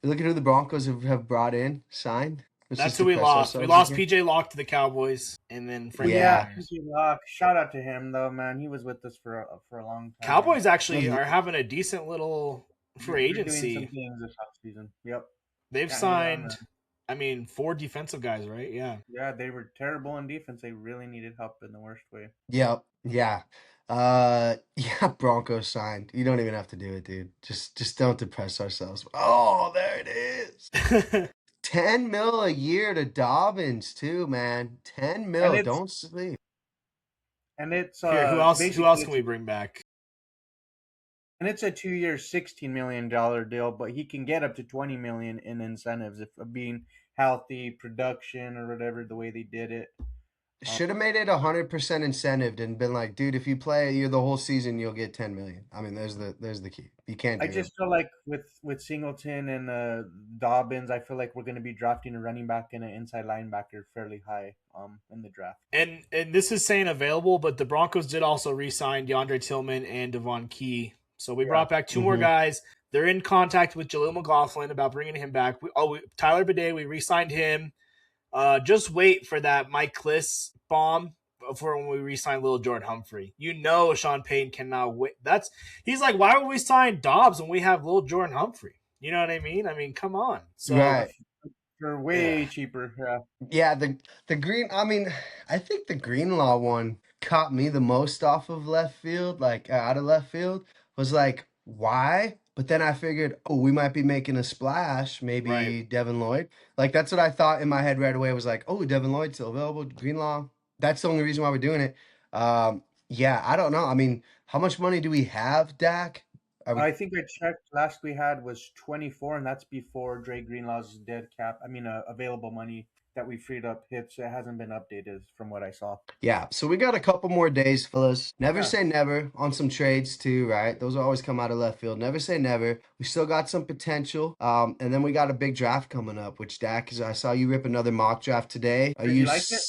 Speaker 1: Look at who the Broncos have brought in, signed. Let's
Speaker 3: That's
Speaker 1: just
Speaker 3: who we
Speaker 1: depress
Speaker 3: lost. We
Speaker 1: ourselves
Speaker 3: lost
Speaker 1: again.
Speaker 3: PJ Locke to the Cowboys, and then Frank
Speaker 1: Yeah.
Speaker 3: Myers.
Speaker 2: PJ Locke. Shout out to him though, man. He was with us for a long time.
Speaker 3: Cowboys actually
Speaker 1: Mhm.
Speaker 3: are having a decent little free
Speaker 2: They're doing some
Speaker 3: agency.
Speaker 2: things this offseason. Yep.
Speaker 3: They've
Speaker 2: Can't hate on
Speaker 3: signed,
Speaker 2: them.
Speaker 3: I mean, 4 defensive guys, right? Yeah.
Speaker 2: Yeah, they were terrible in defense. They really needed help in the worst way.
Speaker 1: Yep. Yeah. Yeah, Broncos signed. You don't even have to do it, dude. Just don't depress ourselves. Oh, there it is. 10 mil a year to Dobbins too, man. 10
Speaker 2: And
Speaker 1: mil.
Speaker 2: it's
Speaker 1: Don't sleep.
Speaker 3: Here, who else? Who else
Speaker 2: basically
Speaker 3: can we bring back?
Speaker 2: and it's a 2-year, $16 million deal, but he can get up to 20 million in incentives if being healthy, production, or whatever the way they did it.
Speaker 1: Should have made it 100% incentive and been like, dude, if you play you the whole season, you'll get 10 million. I mean, there's the key. You can't
Speaker 2: I
Speaker 1: do it.
Speaker 2: just feel like with Singleton and Dobbins, I feel like we're going to be drafting a running back and an inside linebacker fairly high in the draft.
Speaker 3: And this is saying available, but the Broncos did also re-sign DeAndre Tillman and Devon Key. So we brought back 2 more guys. They're in contact with Jaleel McLaughlin about bringing him back. Tyler Bidet, we re-signed him. Just wait for that Mike Kliss bomb for when we re-sign Little Jordan Humphrey. You know Sean Payton cannot wait. He's like, why would we sign Dobbs when we have Little Jordan Humphrey? You know what I mean? I mean, come on. So
Speaker 1: Right.
Speaker 2: For way cheaper. Yeah.
Speaker 1: Yeah, the green. I mean, I think the Greenlaw one caught me the most off of left field, like out of left field. Was like, why? But then I figured, oh, we might be making a splash. Maybe
Speaker 3: Right.
Speaker 1: Devin Lloyd. Like that's what I thought in my head right away. Was like, oh, Devin Lloyd still available. Greenlaw. That's the only reason why we're doing it. Yeah, I don't know. I mean, how much money do we have, Dak? Are we?
Speaker 2: I think I checked. Last we had was 24, and that's before Dre Greenlaw's dead cap. I mean, available money that we freed up hits. It hasn't been updated from what I saw.
Speaker 1: Yeah, so we got a couple more days, fellas. Never
Speaker 2: Yeah.
Speaker 1: say never on some trades too, right? Those always come out of left field. Never say never. We still got some potential. And then we got a big draft coming up, which Dak is. I saw you rip another mock draft today. Are
Speaker 2: Did
Speaker 1: you?
Speaker 2: you like it?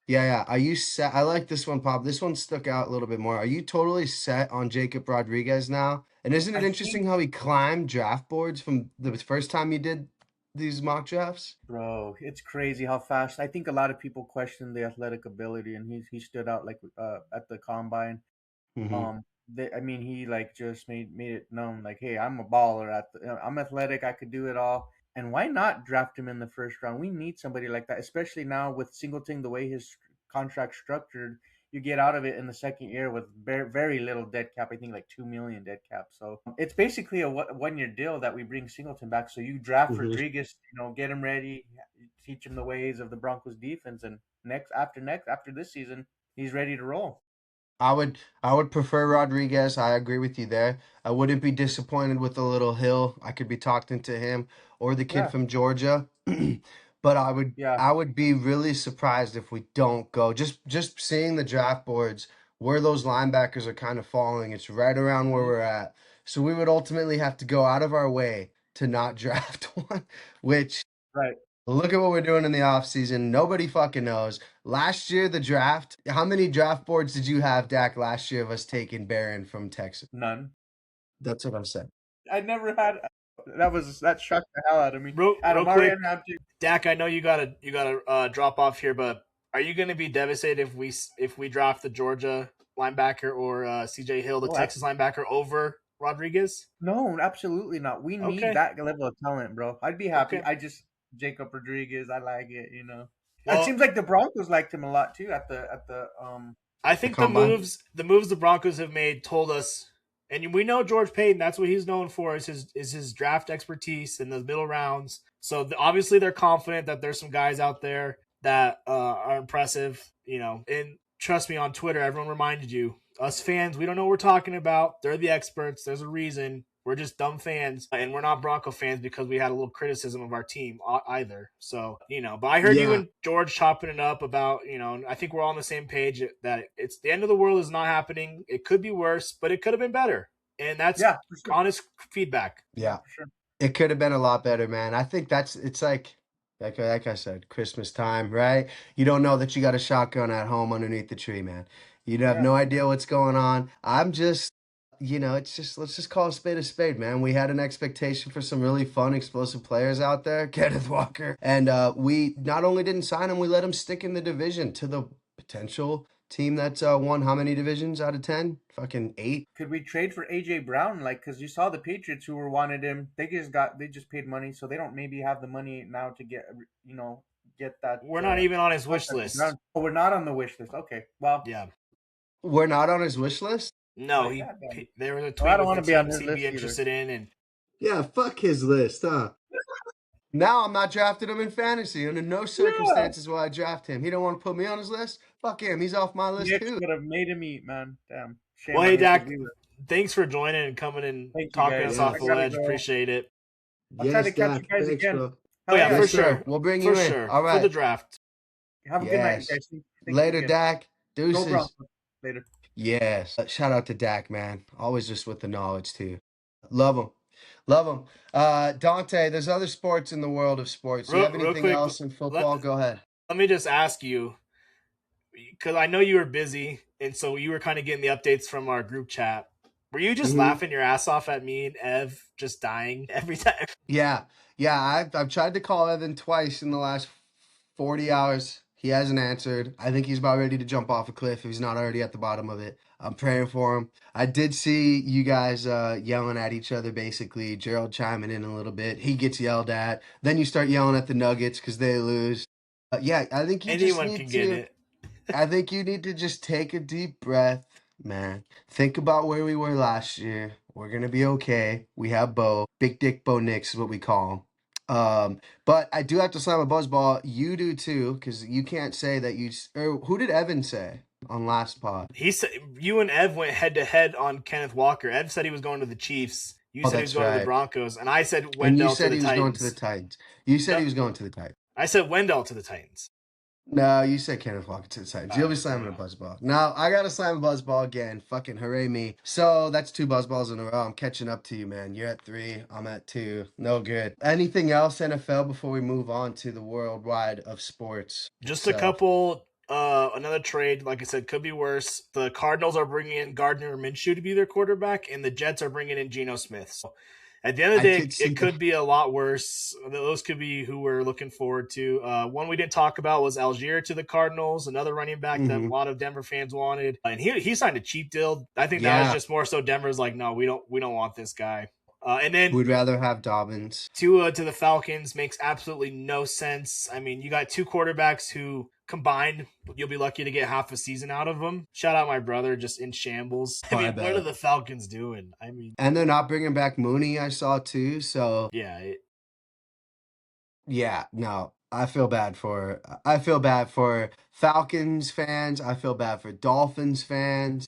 Speaker 1: Yeah, yeah. Are you set? I like this one, Pop. This one stuck out a little bit more. Are you totally set on Jacob Rodriguez now? And isn't it
Speaker 2: I
Speaker 1: interesting
Speaker 2: think,
Speaker 1: how he climbed draft boards from the first time you did these mock drafts?
Speaker 2: bro, it's crazy how fast. I think a lot of people question the athletic ability, and he stood out like at the combine.
Speaker 1: Mm-hmm.
Speaker 2: I mean, he like just made it known, like, hey, I'm a baller. I'm athletic. I could do it all. And why not draft him in the first round? We need somebody like that, especially now with Singleton, the way his contract structured. You get out of it in the second year with very, very little dead cap. I think like 2 million dead cap. So it's basically a 1 year deal that we bring Singleton back. So you draft Rodriguez, get him ready, teach him the ways of the Broncos defense, and after this season, he's ready to roll.
Speaker 1: I would prefer Rodriguez. I agree with you there. I wouldn't be disappointed with a little Hill. I could be talking to him or the kid
Speaker 2: Yeah,
Speaker 1: from Georgia. But I would
Speaker 2: yeah.
Speaker 1: I would be really surprised if we don't go. Just seeing the draft boards where those linebackers are kind of falling, it's right around where
Speaker 2: Mhm.
Speaker 1: we're at. So we would ultimately have to go out of our way to not draft one, which
Speaker 2: Right.
Speaker 1: look at what we're doing in the offseason. Nobody fucking knows. Last year, the draft, how many draft boards did you have, Dak, last year of us taking Barron from Texas?
Speaker 2: None.
Speaker 1: That's what I'm saying.
Speaker 2: I never had. That shocked the hell out of me.
Speaker 3: Real
Speaker 2: Amari
Speaker 3: quick,
Speaker 2: and Hampton.
Speaker 3: Dak, I know you gotta drop off here, but are you gonna be devastated if we draft the Georgia linebacker or CJ Hill, the
Speaker 2: Oh,
Speaker 3: Texas linebacker, over Rodriguez?
Speaker 2: no, absolutely not. We need
Speaker 3: Okay.
Speaker 2: that level of talent, bro. I'd be happy.
Speaker 3: Okay.
Speaker 2: I just Jacob Rodriguez. I like it. It
Speaker 3: Well,
Speaker 2: seems like the Broncos liked him a lot too at the.
Speaker 3: I
Speaker 1: The
Speaker 3: think the
Speaker 1: combine.
Speaker 3: moves the Broncos have made told us, and we know George Payton. That's what he's known for is his draft expertise in the middle rounds. So obviously they're confident that there's some guys out there that are impressive. And trust me, on Twitter, everyone reminded you, us fans, we don't know what we're talking about. They're the experts. There's a reason. We're just dumb fans, and we're not Bronco fans because we had a little criticism of our team either. So, but I heard you
Speaker 1: Yeah.
Speaker 3: and George chopping it up about, I think we're all on the same page that it's the end of the world is not happening. It could be worse, but it could have been better. And that's
Speaker 2: for sure.
Speaker 3: honest feedback.
Speaker 1: Yeah.
Speaker 2: For sure.
Speaker 1: It could have been a lot better, man. I think it's like I said, Christmas time, right? You don't know that you got a shotgun at home underneath the tree, man. You have
Speaker 2: Yeah.
Speaker 1: no idea what's going on. I'm just, it's just let's just call a spade, man. We had an expectation for some really fun, explosive players out there, Kenneth Walker, and we not only didn't sign him, we let him stick in the division to the potential team that's won how many divisions out of 10? Fucking 8.
Speaker 2: Could we trade for AJ Brown? Like, because you saw the Patriots who were wanted him. They just paid money, so they don't maybe have the money now to get that.
Speaker 3: We're not even on his wish
Speaker 2: contract
Speaker 3: list.
Speaker 2: Brown. Oh, we're not on the wish list. Okay, well,
Speaker 3: Yeah.
Speaker 1: We're not on his wish list.
Speaker 3: No,
Speaker 2: like that, then.
Speaker 3: there was a
Speaker 2: Well,
Speaker 3: tweet
Speaker 2: I don't
Speaker 3: with
Speaker 2: want
Speaker 3: the
Speaker 2: to be on
Speaker 3: teams
Speaker 2: his
Speaker 3: he'd
Speaker 2: list
Speaker 3: be
Speaker 2: either.
Speaker 3: interested in, and
Speaker 1: Yeah, fuck his list, huh? Now I'm not drafting him in fantasy. Under no circumstances will I draft him. He don't want to put me on his list. Fuck him. He's off my list
Speaker 2: Knicks
Speaker 1: too.
Speaker 2: would have made him eat, man. Damn. Shame
Speaker 3: well,
Speaker 2: on
Speaker 3: hey
Speaker 2: me, 'cause
Speaker 3: Dak,
Speaker 2: we were-
Speaker 3: thanks for joining and coming and
Speaker 2: Thank you,
Speaker 3: talking
Speaker 2: guys.
Speaker 3: us
Speaker 1: Yeah.
Speaker 3: off
Speaker 2: I
Speaker 3: the
Speaker 2: gotta
Speaker 3: ledge.
Speaker 2: go.
Speaker 3: Appreciate it.
Speaker 2: I'll try to
Speaker 1: Yes,
Speaker 2: catch
Speaker 1: Dak.
Speaker 2: you guys
Speaker 1: Thanks,
Speaker 2: again.
Speaker 1: bro.
Speaker 3: Oh yeah,
Speaker 2: yeah.
Speaker 3: for
Speaker 1: Yes,
Speaker 3: sure.
Speaker 1: sir. We'll bring
Speaker 3: For
Speaker 1: you in.
Speaker 3: sure.
Speaker 1: All
Speaker 3: For the
Speaker 1: right.
Speaker 3: draft.
Speaker 2: Have a good night,
Speaker 1: Yes.
Speaker 2: guys. Thank you
Speaker 1: Later,
Speaker 2: again.
Speaker 1: Dak.
Speaker 2: Go
Speaker 1: Deuces.
Speaker 2: Broncos. Later.
Speaker 1: Yes. Shout out to Dak, man. Always just with the knowledge too. Love him. Love him. Dante, there's other sports in the world of sports. Do you have
Speaker 3: Real
Speaker 1: anything
Speaker 3: quick,
Speaker 1: else in football? Go ahead.
Speaker 3: let me just ask you, because I know you were busy, and so you were kind of getting the updates from our group chat. Were you just
Speaker 1: Mhm.
Speaker 3: laughing your ass off at me and Ev just dying every time?
Speaker 1: Yeah. Yeah. I've tried to call Evan twice in the last 40 hours. He hasn't answered. I think he's about ready to jump off a cliff if he's not already at the bottom of it. I'm praying for him. I did see you guys yelling at each other, basically. Gerald chiming in a little bit. He gets yelled at. Then you start yelling at the Nuggets because they lose. Yeah, I think you just
Speaker 3: Anyone
Speaker 1: need
Speaker 3: can get
Speaker 1: to.
Speaker 3: it.
Speaker 1: I think you need to just take a deep breath, man. Think about where we were last year. We're gonna be okay. We have Bo, Big Dick Bo Nix is what we call him. But I do have to slam a buzzball. You do too, because you can't say that you. Or who did Evan say on last pod?
Speaker 3: He said you and Ev went head to head on Kenneth Walker. Ev said he was going to the Chiefs. You
Speaker 1: Oh,
Speaker 3: said he was
Speaker 1: that's
Speaker 3: going to the
Speaker 1: right.
Speaker 3: Broncos, and I said
Speaker 1: And you
Speaker 3: Wendell to
Speaker 1: said
Speaker 3: the
Speaker 1: he was going to the
Speaker 3: Titans.
Speaker 1: Titans. You said
Speaker 3: No.
Speaker 1: he was going to the Titans.
Speaker 3: I said Wendell to the Titans.
Speaker 1: No, you said Kenneth Walker to the Titans. You'll be slamming a buzzball. No, I gotta slam a buzzball again. Fucking hooray me. So that's 2 buzzballs in a row. I'm catching up to you, man. You're at 3. I'm at 2. No good. Anything else, NFL, before we move on to the worldwide of sports?
Speaker 3: Just a couple. Another trade, like I said, could be worse. The Cardinals are bringing in Gardner Minshew to be their quarterback, and the Jets are bringing in Geno Smith. So at the end of the day, it could be a lot worse. Those could be who we're looking forward to. One we didn't talk about was Algier to the Cardinals, another running back that a lot of Denver fans wanted, and he signed a cheap deal. I think that was just more so Denver's like, no, we don't want this guy. And then
Speaker 1: we'd rather have Dobbins.
Speaker 3: Tua to the Falcons makes absolutely no sense. I mean, you got 2 quarterbacks who combined, you'll be lucky to get half a season out of them. Shout out my brother, just in shambles. I mean, what are the Falcons doing? I mean,
Speaker 1: and they're not bringing back Mooney, I saw too. So
Speaker 3: yeah,
Speaker 1: no. I feel bad for Falcons fans. I feel bad for Dolphins fans.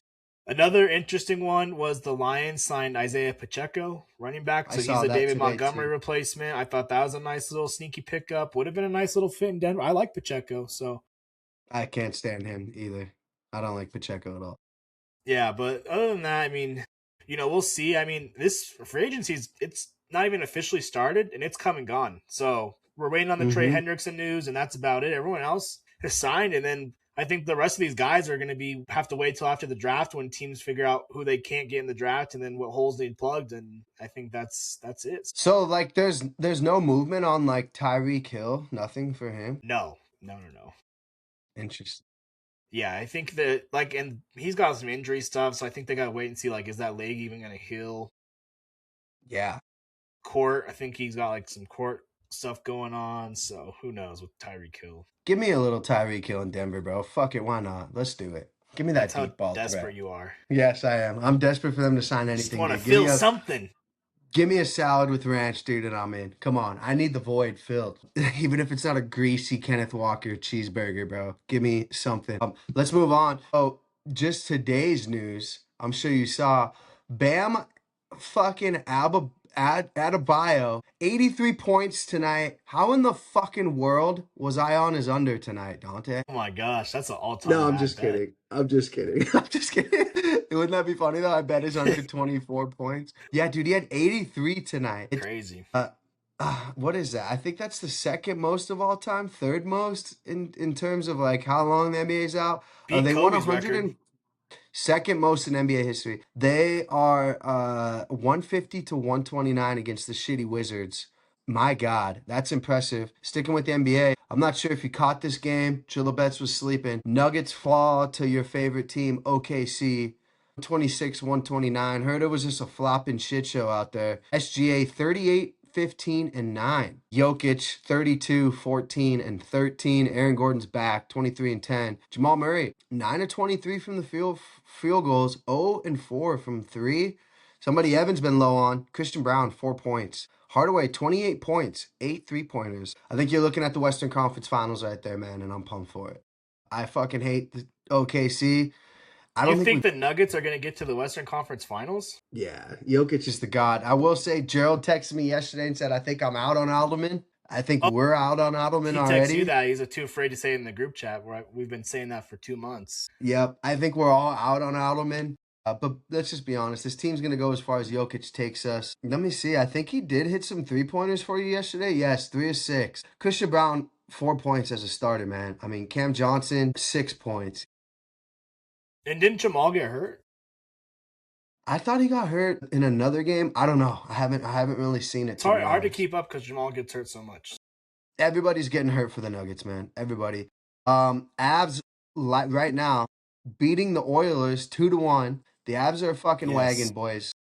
Speaker 3: Another interesting one was the Lions signed Isaiah Pacheco, running back. So he's the David Montgomery replacement. I thought that was a nice little sneaky pickup. Would have been a nice little fit in Denver. I like Pacheco, so
Speaker 1: I can't stand him either. I don't like Pacheco at all.
Speaker 3: Yeah, but other than that, I mean, we'll see. I mean, this free agency it's not even officially started, and it's come and gone. So we're waiting on the Trey Hendrickson news, and that's about it. Everyone else has signed, and then I think the rest of these guys are going to have to wait till after the draft when teams figure out who they can't get in the draft and then what holes need plugged. And I think that's it.
Speaker 1: So like, there's no movement on like Tyreek Hill, nothing for him.
Speaker 3: No.
Speaker 1: Interesting.
Speaker 3: Yeah, I think that and he's got some injury stuff, so I think they got to wait and see is that leg even going to heal?
Speaker 1: Yeah.
Speaker 3: Court, I think he's got some court stuff going on, so who knows with Tyreek Hill.
Speaker 1: Give me a little Tyreek Hill in Denver, bro. Fuck it, why not? Let's do it. Give me that deep ball.
Speaker 3: That's how desperate you are.
Speaker 1: Yes, I am. I'm desperate for them to sign anything.
Speaker 3: Just want to feel something.
Speaker 1: Give me a salad with ranch, dude, and I'm in. Come on. I need the void filled. Even if it's not a greasy Kenneth Walker cheeseburger, bro. Give me something. Let's move on. Oh, just today's news. I'm sure you saw Bam fucking Adebayo, 83 points tonight. How in the fucking world was I on his under tonight, Dante?
Speaker 3: Oh my gosh, that's an all-time
Speaker 1: No, I'm
Speaker 3: bad
Speaker 1: just
Speaker 3: bet.
Speaker 1: kidding. I'm just kidding. I'm just kidding. Wouldn't that be funny though? I bet his under 24 points. Yeah, dude, he had 83 tonight.
Speaker 3: Crazy.
Speaker 1: Uh, what is that? I think that's the second most of all time, third most in terms of like how long the NBA's out.
Speaker 3: Beat
Speaker 1: They won
Speaker 3: Kobe's
Speaker 1: 100
Speaker 3: record.
Speaker 1: and second most in NBA history. They are 150 to 129 against the shitty Wizards. My God, that's impressive. Sticking with the NBA, I'm not sure if you caught this game. Chilabets was sleeping. Nuggets fall to your favorite team, OKC. 126, 129. Heard it was just a flopping shit show out there. SGA 38, 15, and 9. Jokic 32, 14, and 13. Aaron Gordon's back 23 and 10. Jamal Murray 9 of 23 from the field goals, 0 and 4 from 3. Somebody Evan's been low on. Christian Brown 4 points. Hardaway 28 points, 8 3-pointers. I think you're looking at the Western Conference Finals right there, man, and I'm pumped for it. I fucking hate the OKC. I
Speaker 3: You
Speaker 1: don't think
Speaker 3: think
Speaker 1: we.
Speaker 3: the Nuggets are going to get to the Western Conference Finals?
Speaker 1: Yeah, Jokic is the god. I will say, Gerald texted me yesterday and said, I think I'm out on Alderman. I think
Speaker 3: Oh,
Speaker 1: we're out on Alderman
Speaker 3: he texts you
Speaker 1: already.
Speaker 3: that. He's too afraid to say it in the group chat. We've been saying that for 2 months.
Speaker 1: Yep, I think we're all out on Alderman. But let's just be honest. This team's going to go as far as Jokic takes us. Let me see. I think he did hit some 3-pointers for you yesterday. Yes, 3 of 6. Christian Brown, 4 points as a starter, man. I mean, Cam Johnson, 6 points.
Speaker 3: And didn't Jamal get hurt?
Speaker 1: I thought he got hurt in another game. I don't know. I haven't really seen it,
Speaker 3: It's
Speaker 1: to be
Speaker 3: hard to
Speaker 1: honest.
Speaker 3: keep up because Jamal gets hurt so much.
Speaker 1: Everybody's getting hurt for the Nuggets, man. Everybody. Avs right now beating the Oilers 2-1. The Avs are a fucking
Speaker 3: Yes.
Speaker 1: wagon, boys.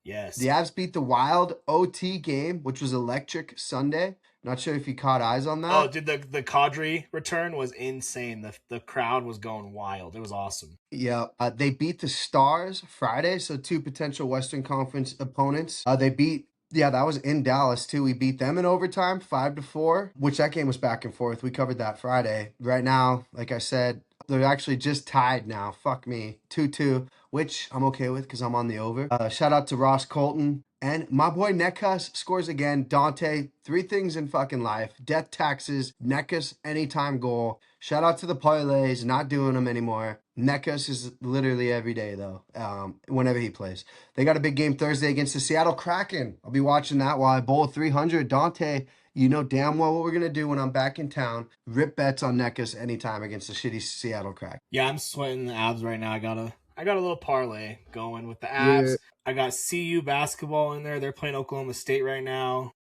Speaker 3: Yes.
Speaker 1: The Avs beat the Wild OT game, which was electric Sunday. Not sure if you caught eyes on
Speaker 3: Oh,
Speaker 1: that.
Speaker 3: dude, the Kadri return was insane. The crowd was going wild. It was awesome.
Speaker 1: Yeah, they beat the Stars Friday, so 2 potential Western Conference opponents. They beat. Yeah, that was in Dallas too. We beat them in overtime, 5-4, which that game was back and forth. We covered that Friday. Right now, like I said, they're actually just tied now. Fuck me, 2-2, which I'm okay with because I'm on the over. Shout out to Ross Colton. And my boy Nekas scores again. Dante, 3 things in fucking life: death, taxes, Nekas anytime goal. Shout out to the parlays, not doing them anymore. Nekas is literally every day though, whenever he plays. They got a big game Thursday against the Seattle Kraken. I'll be watching that while I bowl 300. Dante, you know damn well what we're gonna do when I'm back in town. Rip bets on Nekas anytime against the shitty Seattle Kraken.
Speaker 3: Yeah, I'm sweating the Avs right now. I got a little parlay going with the
Speaker 1: Yeah.
Speaker 3: Avs. I got CU basketball in there. They're playing Oklahoma State right now.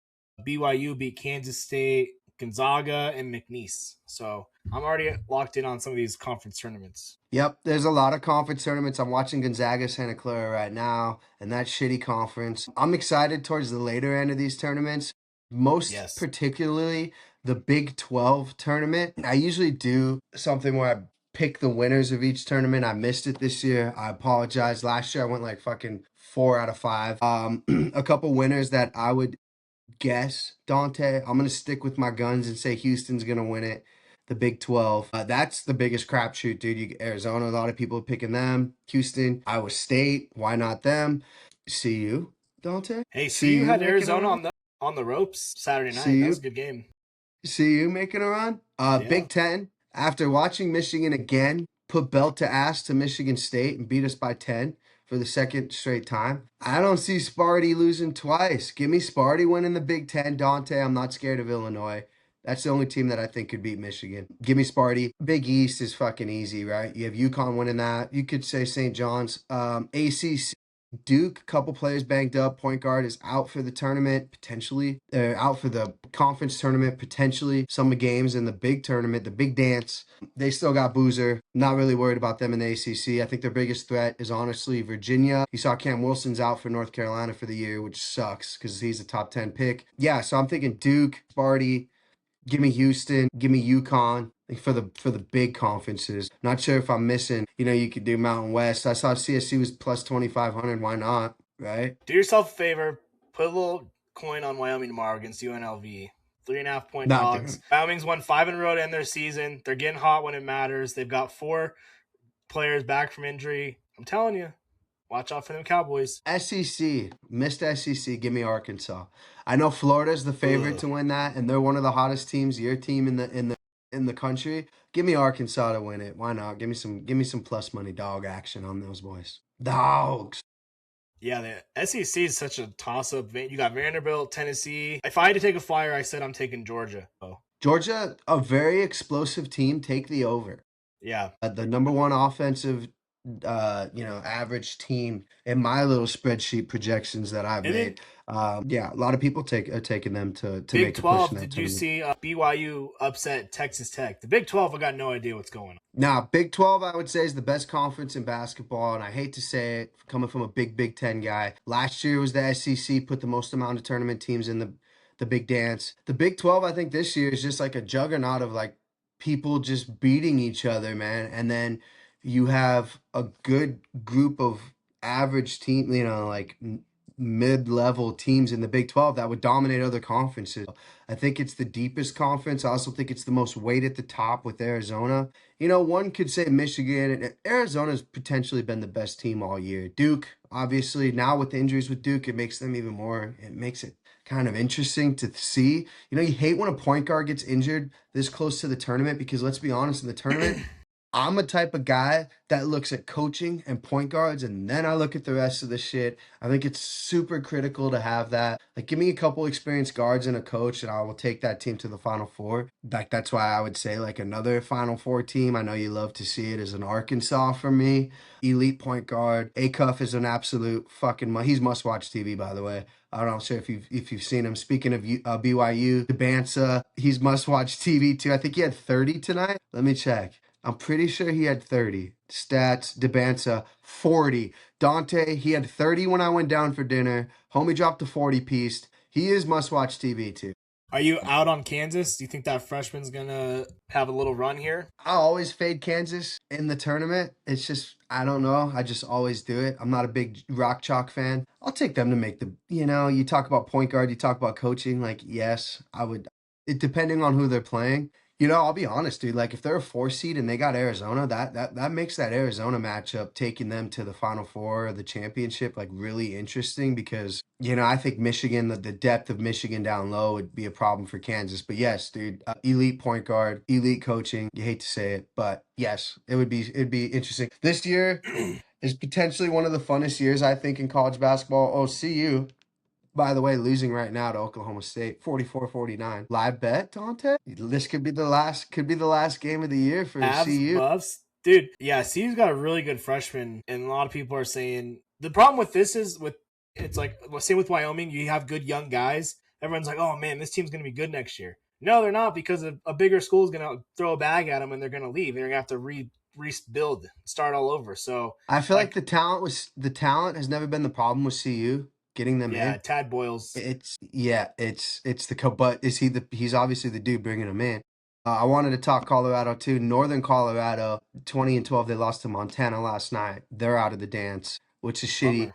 Speaker 3: BYU beat Kansas State, Gonzaga, and McNeese. So I'm already locked in on some of these conference tournaments.
Speaker 1: Yep, there's a lot of conference tournaments. I'm watching Gonzaga Santa Clara right now, and that shitty conference. I'm excited towards the later end of these tournaments, most
Speaker 3: Yes.
Speaker 1: particularly the Big 12 tournament. I usually do something where I pick the winners of each tournament. I missed it this year. I apologize. Last year I went like fucking 4 out of 5. A couple winners that I would guess, Dante. I'm going to stick with my guns and say Houston's going to win it. The Big 12. That's the biggest crapshoot, dude. Arizona, a lot of people are picking them. Houston, Iowa State, why not them? CU, Dante.
Speaker 3: Hey, CU
Speaker 1: CU
Speaker 3: had
Speaker 1: making a
Speaker 3: Arizona
Speaker 1: run.
Speaker 3: on the ropes Saturday night. That
Speaker 1: CU,
Speaker 3: was a good game.
Speaker 1: CU making a run.
Speaker 3: Yeah.
Speaker 1: Big 10. After watching Michigan again put belt to ass to Michigan State and beat us by 10 for the second straight time, I don't see Sparty losing twice. Give me Sparty winning the Big 10, Dante. I'm not scared of Illinois. That's the only team that I think could beat Michigan. Give me Sparty. Big East is fucking easy, right? You have UConn winning that. You could say St. John's. ACC. Duke, couple players banged up. Point guard is out for the tournament, potentially. Out for the conference tournament, potentially. Some games in the big tournament, the big dance. They still got Boozer. Not really worried about them in the ACC. I think their biggest threat is honestly Virginia. You saw Cam Wilson's out for North Carolina for the year, which sucks because he's a top 10 pick. Yeah, so I'm thinking Duke, Sparty. Give me Houston, give me UConn for the big conferences. Not sure if I'm missing. You could do Mountain West. I saw CSC was plus 2,500. Why not? Right?
Speaker 3: Do yourself a favor. Put a little coin on Wyoming tomorrow against UNLV. 3.5-point
Speaker 1: Not
Speaker 3: dogs.
Speaker 1: doing.
Speaker 3: Wyoming's won 5 in a row to end their season. They're getting hot when it matters. They've got 4 players back from injury. I'm telling you. Watch out for them Cowboys.
Speaker 1: SEC, missed SEC. Give me Arkansas. I know Florida's the favorite
Speaker 3: Ugh.
Speaker 1: to win that, and they're one of the hottest teams. Your team in the country. Give me Arkansas to win it. Why not? Give me some plus money dog action on those boys. Dogs.
Speaker 3: Yeah, the SEC is such a toss-up. You got Vanderbilt, Tennessee. If I had to take a flyer, I said I'm taking Georgia. Oh,
Speaker 1: Georgia, a very explosive team. Take the over.
Speaker 3: yeah.
Speaker 1: The number one offensive, average team in my little spreadsheet projections that I've
Speaker 3: And then
Speaker 1: made. Yeah, a lot of people are taking them to
Speaker 3: Big
Speaker 1: make a push
Speaker 3: 12,
Speaker 1: in that
Speaker 3: did you
Speaker 1: tournament.
Speaker 3: see BYU upset Texas Tech? The Big 12, I got no idea what's going on.
Speaker 1: Now, Big 12, I would say, is the best conference in basketball, and I hate to say it, coming from a Big Ten guy. Last year was the SEC, put the most amount of tournament teams in the Big Dance. The Big 12, I think this year is just like a juggernaut of like people just beating each other, man. And then you have a good group of average team, like mid-level teams in the Big 12 that would dominate other conferences. I think it's the deepest conference. I also think it's the most weight at the top with Arizona. One could say Michigan and Arizona's potentially been the best team all year. Duke, obviously, now with the injuries with Duke, it makes them even more, it makes it kind of interesting to see. You hate when a point guard gets injured this close to the tournament because let's be honest, in the tournament, I'm a type of guy that looks at coaching and point guards and then I look at the rest of the shit. I think it's super critical to have that. Like, give me a couple experienced guards and a coach, and I will take that team to the Final Four. Like, that's why I would say, like, another Final Four team. I know you love to see it as an Arkansas for me. Elite point guard. Acuff is an absolute fucking. He's must-watch TV, by the way. I'm not sure if you've seen him. Speaking of BYU, Debansa, he's must-watch TV too. I think he had 30 tonight. Let me check. I'm pretty sure he had 30. Stats, Debansa, 40. Dante, he had 30 when I went down for dinner. Homie dropped a 40 piece. He is must-watch TV too.
Speaker 3: Are you out on Kansas? Do you think that freshman's going to have a little run here?
Speaker 1: I always fade Kansas in the tournament. It's just, I don't know. I just always do it. I'm not a big Rock Chalk fan. I'll take them to make you talk about point guard, you talk about coaching. Like, yes, I would, depending on who they're playing. I'll be honest, dude. Like, if they're a 4 seed and they got Arizona, that makes that Arizona matchup, taking them to the Final Four or the championship, like, really interesting because, I think Michigan, the depth of Michigan down low would be a problem for Kansas. But yes, dude, elite point guard, elite coaching. You hate to say it, but yes, it'd be interesting. This year is potentially one of the funnest years, I think, in college basketball. Oh, CU. By the way, losing right now to Oklahoma State, 44-49. Live bet, Dante? This could be the last game of the year for
Speaker 3: Avs,
Speaker 1: CU.
Speaker 3: Buffs. Dude, yeah, CU's got a really good freshman, and a lot of people are saying the problem with this is it's like same with Wyoming. You have good young guys. Everyone's like, oh man, this team's going to be good next year. No, they're not because a bigger school is going to throw a bag at them and they're going to leave. They're going to have to rebuild, start all over. So,
Speaker 1: I feel like
Speaker 3: like,
Speaker 1: the talent has never been the problem with CU getting them
Speaker 3: yeah,
Speaker 1: in.
Speaker 3: Tad Boyle's.
Speaker 1: It's but he's obviously the dude bringing them in. I wanted to talk Colorado too. Northern Colorado, 20-12, they lost to Montana last night. They're out of the dance, which is shitty.
Speaker 3: Bummer.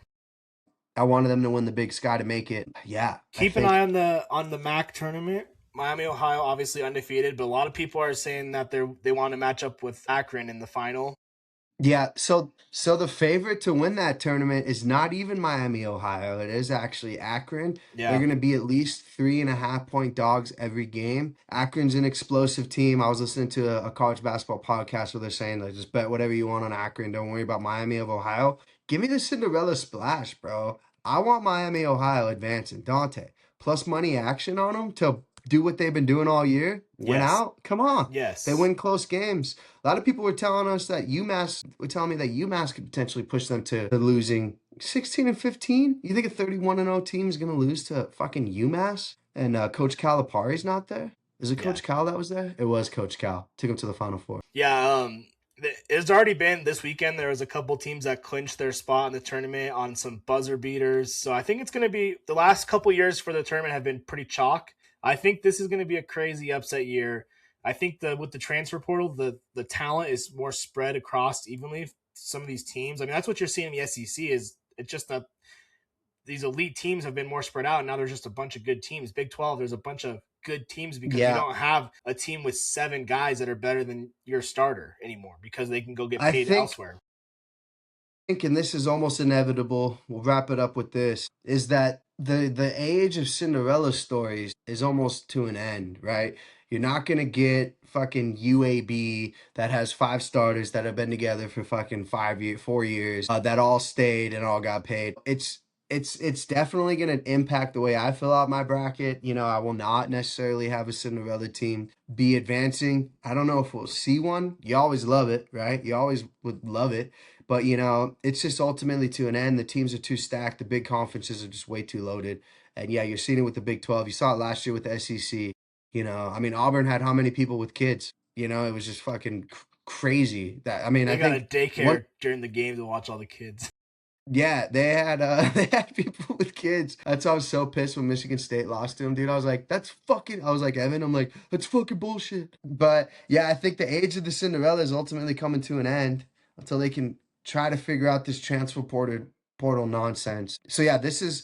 Speaker 1: I wanted them to win the Big Sky to make it. Yeah, I
Speaker 3: Keep an
Speaker 1: think.
Speaker 3: eye on the MAC tournament. Miami, Ohio, obviously undefeated, but a lot of people are saying that they want to match up with Akron in the final.
Speaker 1: Yeah, so the favorite to win that tournament is not even Miami, Ohio. It is actually Akron. They're
Speaker 3: Yeah,
Speaker 1: going to be at least 3.5 point dogs every game. Akron's an explosive team. I was listening to a college basketball podcast where they're saying, like, just bet whatever you want on Akron. Don't worry about Miami of Ohio. Give me the Cinderella splash, bro. I want Miami, Ohio advancing. Dante, plus money action on them to do what they've been doing all year. Win
Speaker 3: yes,
Speaker 1: out. Come on. They
Speaker 3: yes,
Speaker 1: win close games. A lot of people were telling us that UMass could potentially push them to losing 16-15. You think a 31-0 team is going to lose to fucking UMass and Coach Calipari's not there? Is it
Speaker 3: yeah.
Speaker 1: Coach Cal that was there? It was Coach Cal. Took him to the Final Four.
Speaker 3: Yeah, it's already been this weekend. There was a couple teams that clinched their spot in the tournament on some buzzer beaters. So I think it's going to be the last couple years for the tournament have been pretty chalk. I think this is going to be a crazy upset year. I think with the transfer portal, the talent is more spread across evenly. Some of these teams, I mean, that's what you're seeing in the SEC. Is it's just that these elite teams have been more spread out. And now there's just a bunch of good teams. Big 12, there's a bunch of good teams because you
Speaker 1: Yeah,
Speaker 3: don't have a team with 7 guys that are better than your starter anymore because they can go get
Speaker 1: I
Speaker 3: paid
Speaker 1: think
Speaker 3: elsewhere.
Speaker 1: think, and this is almost inevitable, we'll wrap it up with this, is that the age of Cinderella stories is almost to an end, right? You're not gonna get fucking UAB that has 5 starters that have been together for fucking 4 years, that all stayed and all got paid. It's definitely gonna impact the way I fill out my bracket. You know, I will not necessarily have a Cinderella team be advancing. I don't know if we'll see one. You always love it, right? You always would love it. But you know, it's just ultimately to an end. The teams are too stacked. The big conferences are just way too loaded. And yeah, you're seeing it with the Big 12. You saw it last year with the SEC. You know, I mean, Auburn had how many people with kids? You know, it was just fucking crazy. That I mean, I
Speaker 3: They got a
Speaker 1: think one.
Speaker 3: daycare during the game to watch all the kids.
Speaker 1: Yeah, they had they had people with kids. That's why I was so pissed when Michigan State lost to him, dude. I was like, that's fucking I was like, Evan, I'm like, that's fucking bullshit. But yeah, I think the age of the Cinderella is ultimately coming to an end until they can try to figure out this transfer portal nonsense. So yeah, this is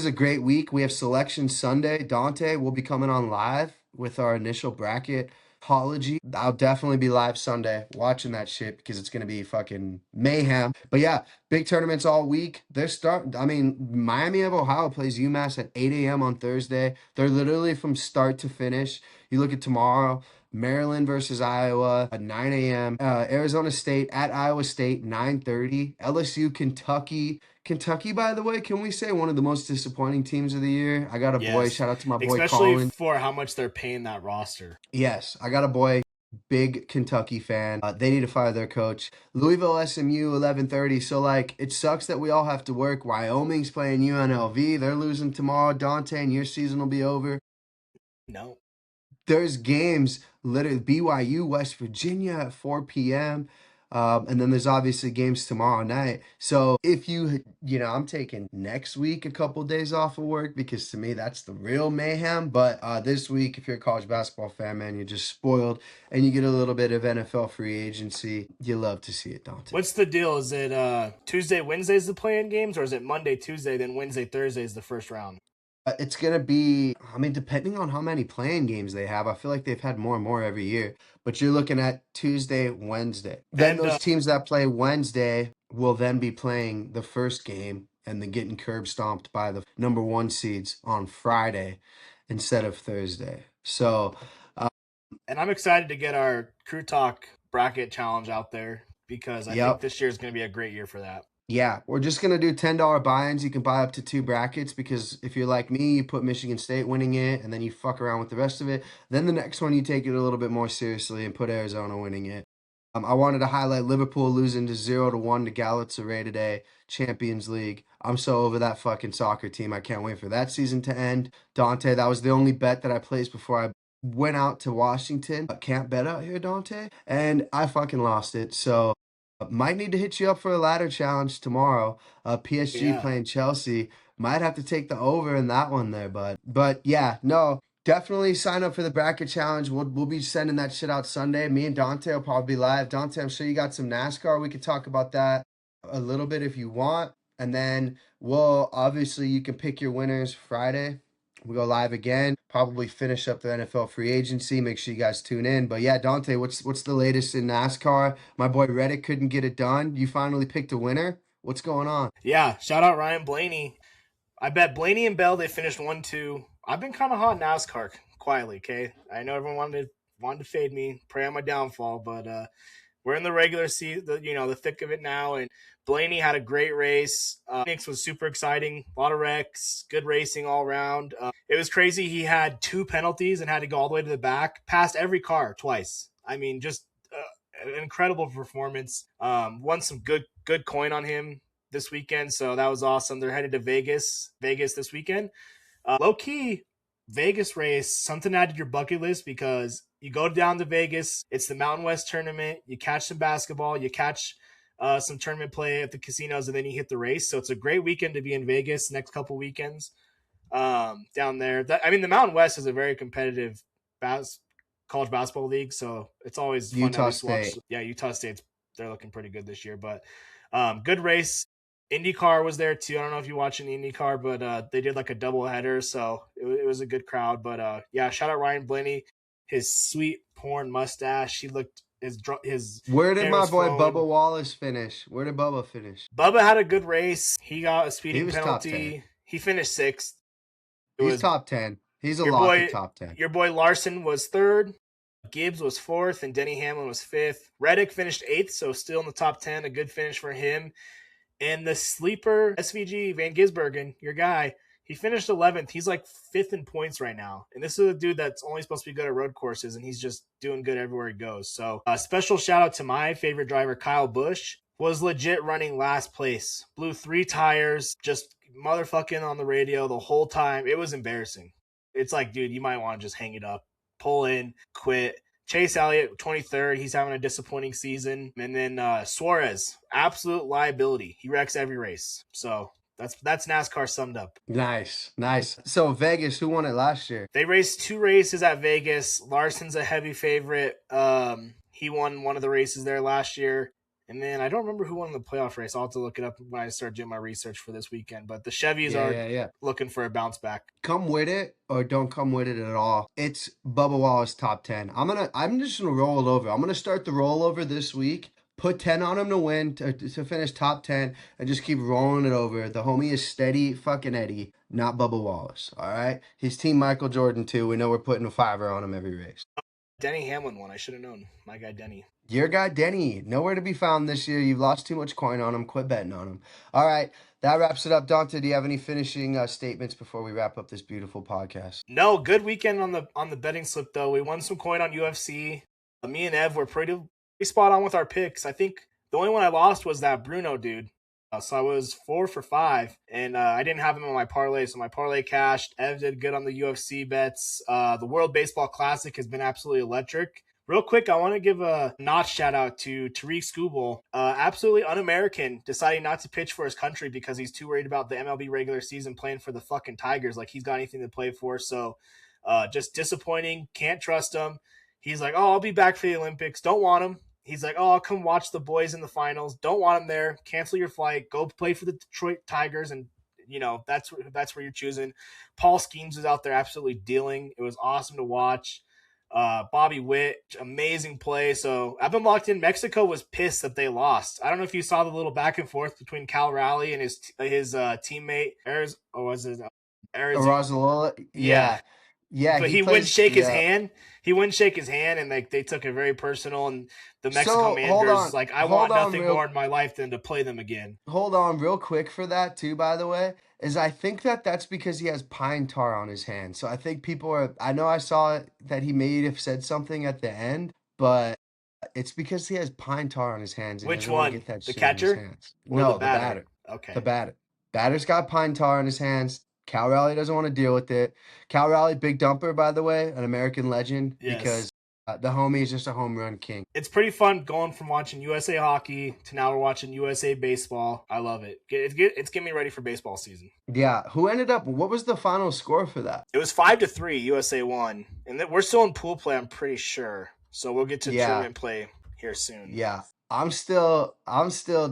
Speaker 1: a great week. We have selection Sunday. Dante will be coming on live with our initial bracket apology. I'll definitely be live Sunday watching that shit because it's gonna be fucking mayhem. But yeah, big tournaments all week. I mean, Miami of Ohio plays UMass at 8 a.m. on Thursday. They're literally from start to finish. You look at tomorrow, Maryland versus Iowa at 9 a.m. Arizona State at Iowa State, 9:30. LSU, Kentucky. Kentucky, by the way, can we say one of the most disappointing teams of the year? I got a boy.
Speaker 3: Yes,
Speaker 1: Shout out to my boy
Speaker 3: especially
Speaker 1: Colin.
Speaker 3: for how much they're paying that roster.
Speaker 1: Yes, I got a boy, big Kentucky fan. They need to fire their coach. Louisville SMU 11:30. So like it sucks that we all have to work. Wyoming's playing UNLV. They're losing tomorrow. Dante, and your season will be over.
Speaker 3: No.
Speaker 1: There's games literally BYU West Virginia at 4 p.m. And then there's obviously games tomorrow night. So if I'm taking next week a couple days off of work because to me that's the real mayhem. But this week, if you're a college basketball fan, man, you're just spoiled and you get a little bit of NFL free agency. You love to see it, Dante.
Speaker 3: What's the deal? Is it Tuesday, Wednesday's the play-in games, or is it Monday, Tuesday, then Wednesday, Thursday is the first round?
Speaker 1: It's gonna be, I mean, depending on how many playing games they have, I feel like they've had more and more every year. But you're looking at Tuesday, Wednesday. Then
Speaker 3: And
Speaker 1: those teams that play Wednesday will then be playing the first game and then getting curb stomped by the number one seeds on Friday instead of Thursday. So, uh,
Speaker 3: and I'm excited to get our Crew Talk bracket challenge out there because I think
Speaker 1: yep.
Speaker 3: this year is going to be a great year for that.
Speaker 1: Yeah, we're just gonna do $10 buy-ins. You can buy up to 2 brackets because if you're like me, you put Michigan State winning it and then you fuck around with the rest of it. Then the next one you take it a little bit more seriously and put Arizona winning it. I wanted to highlight Liverpool losing to 0-1 to Galatasaray today, Champions League. I'm so over that fucking soccer team. I can't wait for that season to end. Dante, that was the only bet that I placed before I went out to Washington. Can't bet out here, Dante, and I fucking lost it. So. Might need to hit you up for a ladder challenge tomorrow. PSG
Speaker 3: Yeah.
Speaker 1: playing Chelsea. Might have to take the over in that one there, bud. But yeah, no, definitely sign up for the bracket challenge. We'll be sending that shit out Sunday. Me and Dante will probably be live. Dante, I'm sure you got some NASCAR. We could talk about that a little bit if you want. And then we'll obviously you can pick your winners Friday. We go live again. Probably finish up the NFL free agency. Make sure you guys tune in. But yeah, Dante, what's the latest in NASCAR? My boy Reddick couldn't get it done. You finally picked a winner. What's going on?
Speaker 3: Yeah. Shout out Ryan Blaney. I bet Blaney and Bell they finished 1-2. I've been kind of hot in NASCAR quietly. Okay, I know everyone wanted to fade me, pray on my downfall, but we're in the regular season, the thick of it now. And Blaney had a great race. Phoenix was super exciting. A lot of wrecks, good racing all around. It was crazy. He had 2 penalties and had to go all the way to the back, passed every car twice. I mean, just an incredible performance. Won some good coin on him this weekend, so that was awesome. They're headed to Vegas this weekend. Low key, Vegas race, something to add to your bucket list because you go down to Vegas. It's the Mountain West tournament. You catch some basketball. You catch some tournament play at the casinos, and then you hit the race. So it's a great weekend to be in Vegas next couple weekends down there. The Mountain West is a very competitive college basketball league, so it's always fun to at
Speaker 1: Utah
Speaker 3: least watch.
Speaker 1: State.
Speaker 3: Yeah, Utah State's they're looking pretty good this year, but good race. IndyCar was there too. I don't know if you watch an IndyCar, but they did like a double header, so it was a good crowd. But yeah, shout out Ryan Blaney, his sweet porn mustache. He looked his
Speaker 1: Where did
Speaker 3: hair
Speaker 1: my
Speaker 3: was
Speaker 1: boy
Speaker 3: flowing.
Speaker 1: Bubba Wallace finish? Where did Bubba finish?
Speaker 3: Bubba had a good race. He got a
Speaker 1: He
Speaker 3: speeding
Speaker 1: was top 10.
Speaker 3: penalty. He finished sixth. It
Speaker 1: He's
Speaker 3: was
Speaker 1: top 10. He's a
Speaker 3: your
Speaker 1: lock at
Speaker 3: boy.
Speaker 1: top 10.
Speaker 3: Your boy Larson was third. Gibbs was fourth, and Denny Hamlin was fifth. Reddick finished eighth, so still in the top 10. A good finish for him. And the sleeper SVG Van Gisbergen, your guy, he finished 11th. He's like fifth in points right now. And this is a dude that's only supposed to be good at road courses, and he's just doing good everywhere he goes. So a special shout out to my favorite driver, Kyle Busch, was legit running last place. Blew 3 tires, just motherfucking on the radio the whole time. It was embarrassing. It's like, dude, you might want to just hang it up, pull in, quit. Chase Elliott, 23rd. He's having a disappointing season. And then Suarez, absolute liability. He wrecks every race. So that's NASCAR summed up.
Speaker 1: Nice. So Vegas, who won it last year?
Speaker 3: They raced 2 races at Vegas. Larson's a heavy favorite. He won one of the races there last year. And then I don't remember who won the playoff race. I'll have to look it up when I start doing my reresearch for this weekend. But the Chevys are looking for a bounce back.
Speaker 1: Come with it or don't come with it at all. It's Bubba Wallace top 10. I'm just gonna roll it over. I'm gonna start the rollover this week. Put 10 on him to win, to finish top 10, and just keep rolling it over. The homie is steady fucking Eddie, not Bubba Wallace. All right? He's Team Michael Jordan, too. We know we're putting a $5 on him every race.
Speaker 3: Denny Hamlin won. I should have known. My guy Denny.
Speaker 1: Your guy Denny, nowhere to be found this year. You've lost too much coin on him. Quit betting on him. All right, that wraps it up. Dante, do you have any finishing statements before we wrap up this beautiful podcast?
Speaker 3: No, good weekend on the betting slip though. We won some coin on UFC. Me and Ev were pretty spot on with our picks. I think the only one I lost was that Bruno dude. So I was 4 for 5, and I didn't have him on my parlay, so my parlay cashed. Ev did good on the UFC bets. The World Baseball Classic has been absolutely electric. Real quick, I want to give a notch shout out to Tariq Skubal, absolutely un-American, deciding not to pitch for his country because he's too worried about the MLB regular season playing for the fucking Tigers, like he's got anything to play for. So just disappointing, can't trust him. He's like, oh, I'll be back for the Olympics. Don't want him. He's like, oh, I'll come watch the boys in the finals. Don't want him there. Cancel your flight. Go play for the Detroit Tigers, and that's where you're choosing. Paul Skeens was out there absolutely dealing. It was awesome to watch. Bobby Witt, amazing play. So I've been locked in. Mexico was pissed that they lost. I don't know if you saw the little back and forth between Cal Raleigh and his teammate, Arizona?
Speaker 1: Yeah. Yeah,
Speaker 3: but he wouldn't shake his hand. He wouldn't shake his hand, and like they took it very personal. And the Mexico managers like, I want nothing more in my life than to play them again.
Speaker 1: Hold on, real quick for that too. By the way, is I think that's because he has pine tar on his hand. So I think people are. I know I saw that he may have said something at the end, but it's because he has pine tar on his hands. And
Speaker 3: Which one?
Speaker 1: Get that
Speaker 3: the
Speaker 1: shit
Speaker 3: catcher?
Speaker 1: On his hands.
Speaker 3: Or
Speaker 1: no,
Speaker 3: the batter?
Speaker 1: Okay, the batter. Batter's got pine tar on his hands. Cal Raleigh doesn't want to deal with it. Cal Raleigh, big dumper, by the way, an American legend, because the homie is just a home run king.
Speaker 3: It's pretty fun going from watching USA hockey to now we're watching USA baseball. I love it. It's getting me ready for baseball season.
Speaker 1: Yeah. Who ended up, what was the final score for that?
Speaker 3: It was 5-3, USA won. And we're still in pool play, I'm pretty sure. So we'll get to tournament play here soon.
Speaker 1: Yeah. I'm still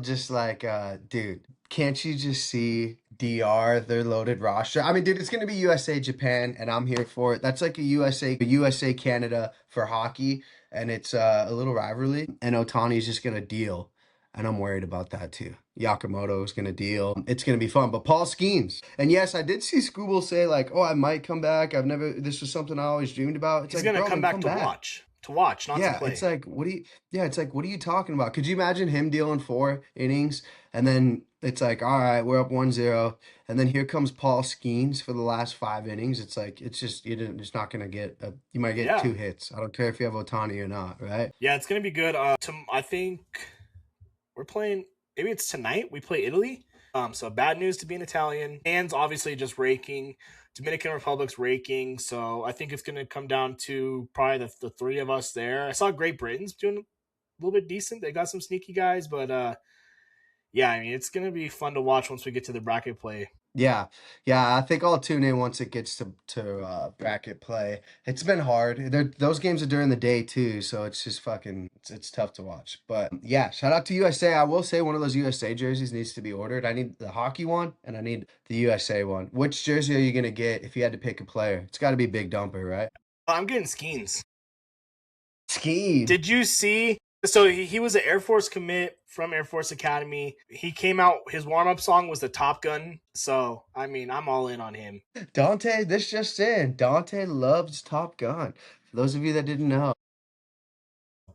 Speaker 1: just like, dude, can't you just see DR, their loaded roster? I mean, dude, it's going to be USA, Japan, and I'm here for it. That's like a USA, Canada for hockey, and it's a little rivalry, and Otani's just going to deal, and I'm worried about that too. Yakamoto is going to deal. It's going to be fun, but Paul Skeens. And yes, I did see Scooble say like, oh, I might come back. This was something I always dreamed about. It's
Speaker 3: He's going to come back to watch. To watch, not to play.
Speaker 1: It's like, what are you talking about? Could you imagine him dealing 4 innings and then it's like, all right, we're up 1-0, and then here comes Paul Skeens for the last 5 innings. It's like, it's just, you're just not gonna get you might get 2 hits. I don't care if you have Otani or not, right?
Speaker 3: Yeah, it's gonna be good. I think we're playing. Maybe it's tonight. We play Italy. So bad news to be an Italian. Fans obviously just raking. Dominican Republic's raking, so I think it's going to come down to probably the 3 of us there. I saw Great Britain's doing a little bit decent. They got some sneaky guys, but yeah, I mean, it's going to be fun to watch once we get to the bracket play.
Speaker 1: Yeah, I think I'll tune in once it gets to bracket play. It's been hard. Those games are during the day too, so it's just fucking it's tough to watch. But yeah, shout out to USA. I will say one of those USA jerseys needs to be ordered. I need the hockey one and I need the USA one. Which jersey are you gonna get if you had to pick a player? It's got to be Big Dumper, right?
Speaker 3: I'm getting Skeens.
Speaker 1: Skiing.
Speaker 3: Did you see? So he was an Air Force commit from Air Force Academy. He came out. His warm up song was the Top Gun. So I mean, I'm all in on him.
Speaker 1: Dante, this just in. Dante loves Top Gun. For those of you that didn't know.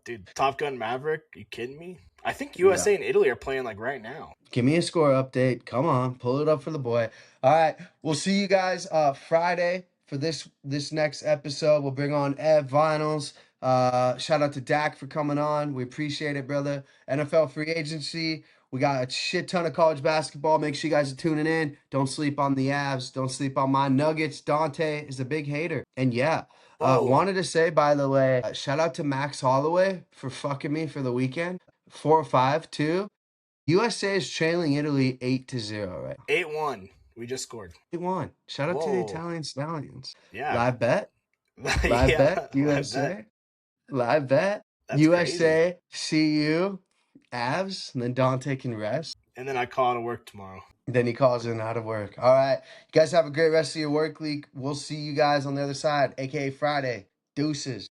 Speaker 3: Dude, Top Gun Maverick? You kidding me? I think
Speaker 1: Yeah.
Speaker 3: USA and Italy are playing like right now.
Speaker 1: Give me a score update. Come on, pull it up for the boy. All right, we'll see you guys Friday for this next episode. We'll bring on Ev Vinyls. Shout out to Dak for coming on. We appreciate it, brother. NFL free agency. We got a shit ton of college basketball. Make sure you guys are tuning in. Don't sleep on the Avs. Don't sleep on my Nuggets. Dante is a big hater. And yeah,
Speaker 3: Whoa.
Speaker 1: wanted to say, by the way, shout out to Max Holloway for fucking me for the weekend. 4-5 too. USA is trailing Italy 8-0 right now.
Speaker 3: 8-1. We just scored.
Speaker 1: They won. Shout out to the
Speaker 3: Whoa.
Speaker 1: Italian Stallions.
Speaker 3: Yeah.
Speaker 1: Live bet. Live
Speaker 3: Yeah.
Speaker 1: bet. USA. Live bet.
Speaker 3: That's
Speaker 1: USA. CU. Avs. And then Dante can rest.
Speaker 3: And then I call to work tomorrow.
Speaker 1: Then he calls in out of work. All right. You guys have a great rest of your work week. We'll see you guys on the other side, aka Friday. Deuces.